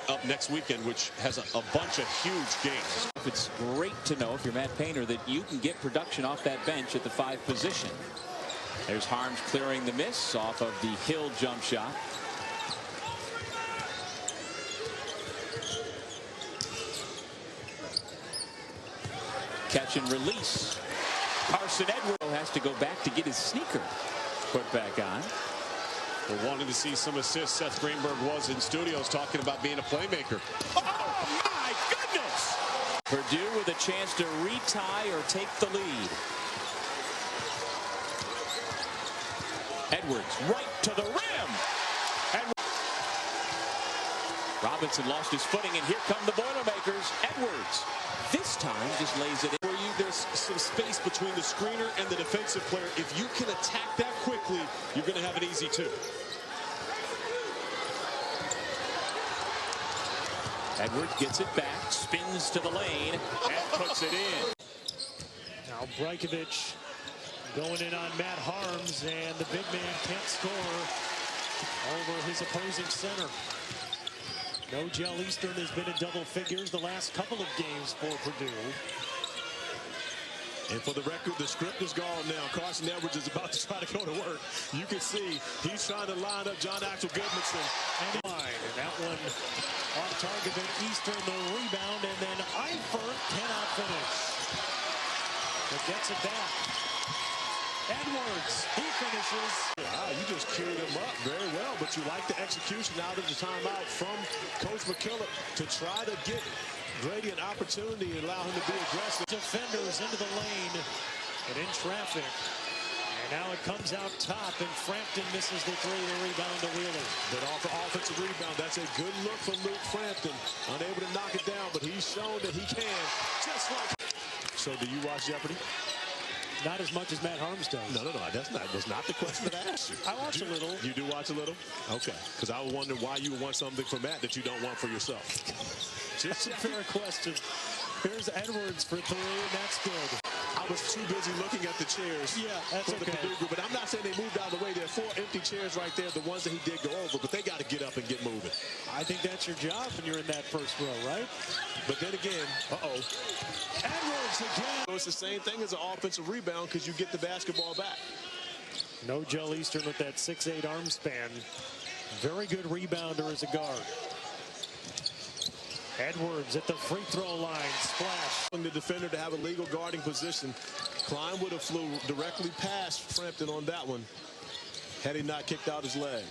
up next weekend, which has a bunch of huge games. It's great to know, if you're Matt Painter, that you can get production off that bench at the 5 position. There's Harms clearing the miss off of the Hill jump shot. Catch and release. Carsen Edwards has to go back to get his sneaker put back on. We're wanting to see some assists. Seth Greenberg was in studios talking about being a playmaker. Oh, my goodness! Purdue with a chance to retie or take the lead. Edwards right to the rim. And Robinson lost his footing, and here come the Boilermakers. Edwards this time just lays it in. Where there's some space between the screener and the defensive player. If you can attack that quickly, you're going to have it easy too. Edwards gets it back, spins to the lane, and puts it in. Now Brajkovic going in on Matt Harms, and the big man can't score over his opposing center. No-Gel Eastern has been in double figures the last couple of games for Purdue. And for the record, the script is gone now. Carsen Edwards is about to try to go to work. You can see he's trying to line up John Axel Goodmanson. And that one off target, but Eastern the rebound, and then Eifert cannot finish. But gets it back. Edwards, he finishes. Wow, you just queued him up very well, but you like the execution out of the timeout from Coach McKillop to try to get Grady an opportunity and allow him to be aggressive. Defenders into the lane, but in traffic. And now it comes out top, and Frampton misses the 3, the rebound to Wheeler. But off the offensive rebound, that's a good look from Luke Frampton. Unable to knock it down, but he's he's shown that he can. Just like. So do you watch Jeopardy? Not as much as Matt Harms does. No. That was not the question that I asked you. I watch a little. You do watch a little? Okay. Because I was wondering why you would want something from Matt that you don't want for yourself. That's a fair question. Here's Edwards for 3, and that's good. I was too busy looking at the chairs that's for the Purdue group. But I'm not saying they moved out of the way. There are 4 empty chairs right there, the ones that he did go over. But they got to get up and get moving. I think that's your job when you're in that first row, right? But then again, Edwards again. So it's the same thing as an offensive rebound because you get the basketball back. No Joe Eastern with that 6'8" arm span. Very good rebounder as a guard. Edwards at the free throw line, splash. The defender to have a legal guarding position. Klein would have flew directly past Frampton on that one had he not kicked out his leg.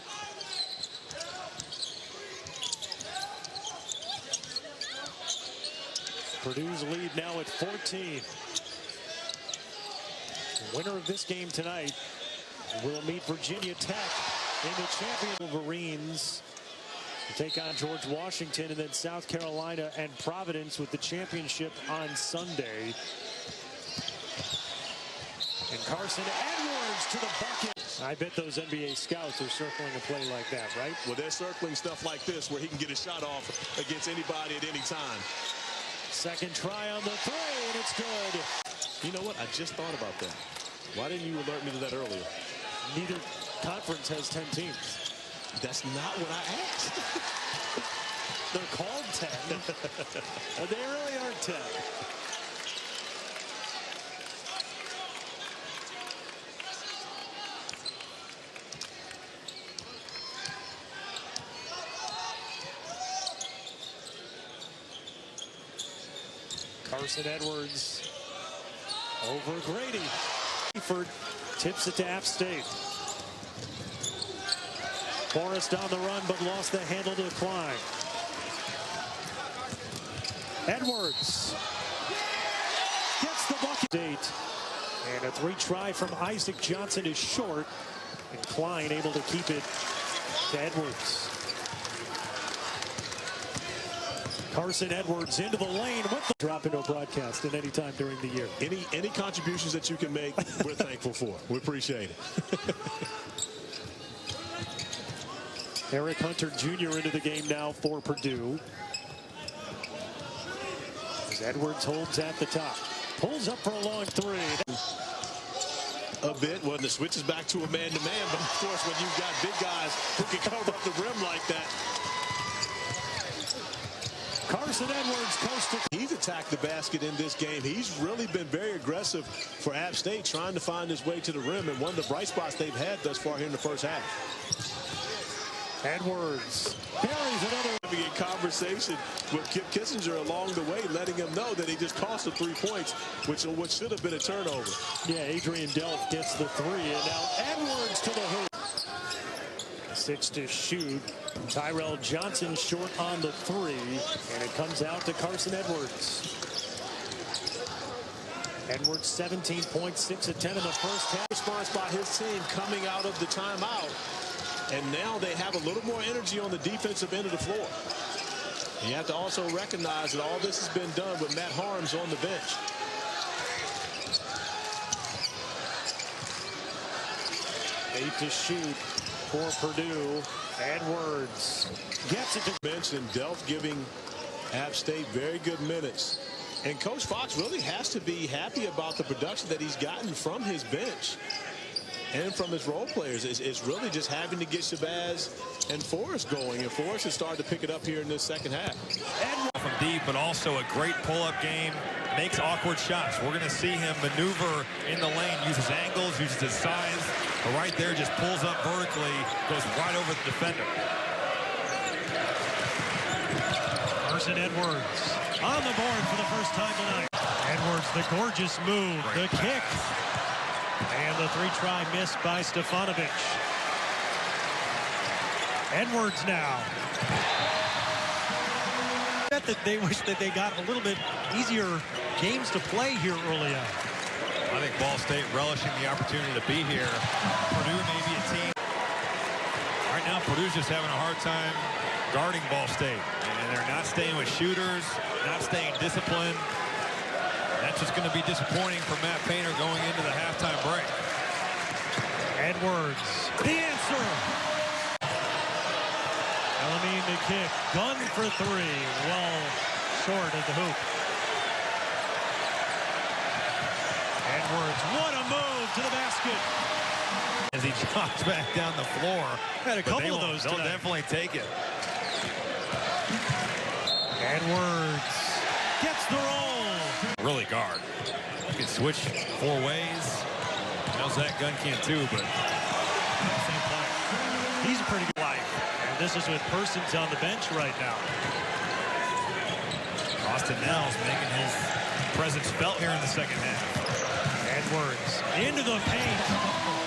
Purdue's lead now at 14. The winner of this game tonight will meet Virginia Tech in the champion Wolverines. Take on George Washington, and then South Carolina and Providence with the championship on Sunday. And Carsen Edwards to the bucket. I bet those NBA scouts are circling a play like that, right? Well, they're circling stuff like this where he can get a shot off against anybody at any time. Second try on the 3, and it's good. You know what? I just thought about that. Why didn't you alert me to that earlier? Neither conference has 10 teams. That's not what I asked. They're called 10. But they really aren't 10. Carsen Edwards over Grady. Hayford tips it to App State. Forrest on the run, but lost the handle to Klein. Edwards gets the bucket. And a 3 try from Isaac Johnson is short. And Klein able to keep it to Edwards. Carsen Edwards into the lane with the drop into a broadcast at any time during the year. Any contributions that you can make, we're thankful for. We appreciate it. Eric Hunter Jr. into the game now for Purdue. As Edwards holds at the top. Pulls up for a long 3. A bit when the switches back to a man-to-man, but of course when you've got big guys who can cover up the rim like that. Carsen Edwards coast to. He's attacked the basket in this game. He's really been very aggressive for App State, trying to find his way to the rim, and one of the bright spots they've had thus far here in the first half. Edwards buries another. Having a conversation with Kip Kissinger along the way, letting him know that he just cost him 3 points, which should have been a turnover. Yeah, Adrian Delph gets the 3, and now Edwards to the hoop. 6 to shoot. Tyrell Johnson short on the 3, and it comes out to Carsen Edwards. Edwards 17 points, 6 of 10 in the first half. Response by his team coming out of the timeout. And now they have a little more energy on the defensive end of the floor. You have to also recognize that all this has been done with Matt Harms on the bench. Eight to shoot for Purdue. Edwards gets it to bench, and Delph giving App State very good minutes. And Coach Fox really has to be happy about the production that he's gotten from his bench and from his role players. It's really just having to get Shabazz and Forrest going, and Forrest has started to pick it up here in this second half. From deep, but also a great pull-up game, makes awkward shots. We're going to see him maneuver in the lane, uses angles, uses his size, but right there just pulls up vertically, goes right over the defender. Carsen Edwards on the board for the first time tonight. Edwards, the gorgeous move, the kick. And the 3-try miss by Stefanovic. Edwards now. That they wish that they got a little bit easier games to play here early on. I think Ball State relishing the opportunity to be here. Purdue may be a team. Right now, Purdue's just having a hard time guarding Ball State. And And they're not staying with shooters, not staying disciplined. That's just going to be disappointing for Matt Painter going into the halftime break. Edwards, the answer. Elamine the kick, gun for three, well short of the hoop. Edwards, what a move to the basket. As he jogs back down the floor. Had a couple of those They'll tonight. definitely take it. Edwards gets the roll. Really guard. You can switch 4 ways. Now Zach Gunn can too, but same play. He's a pretty good life. And this is with Persons on the bench right now. Austin Nels making his presence felt here in the second half. Edwards into the paint.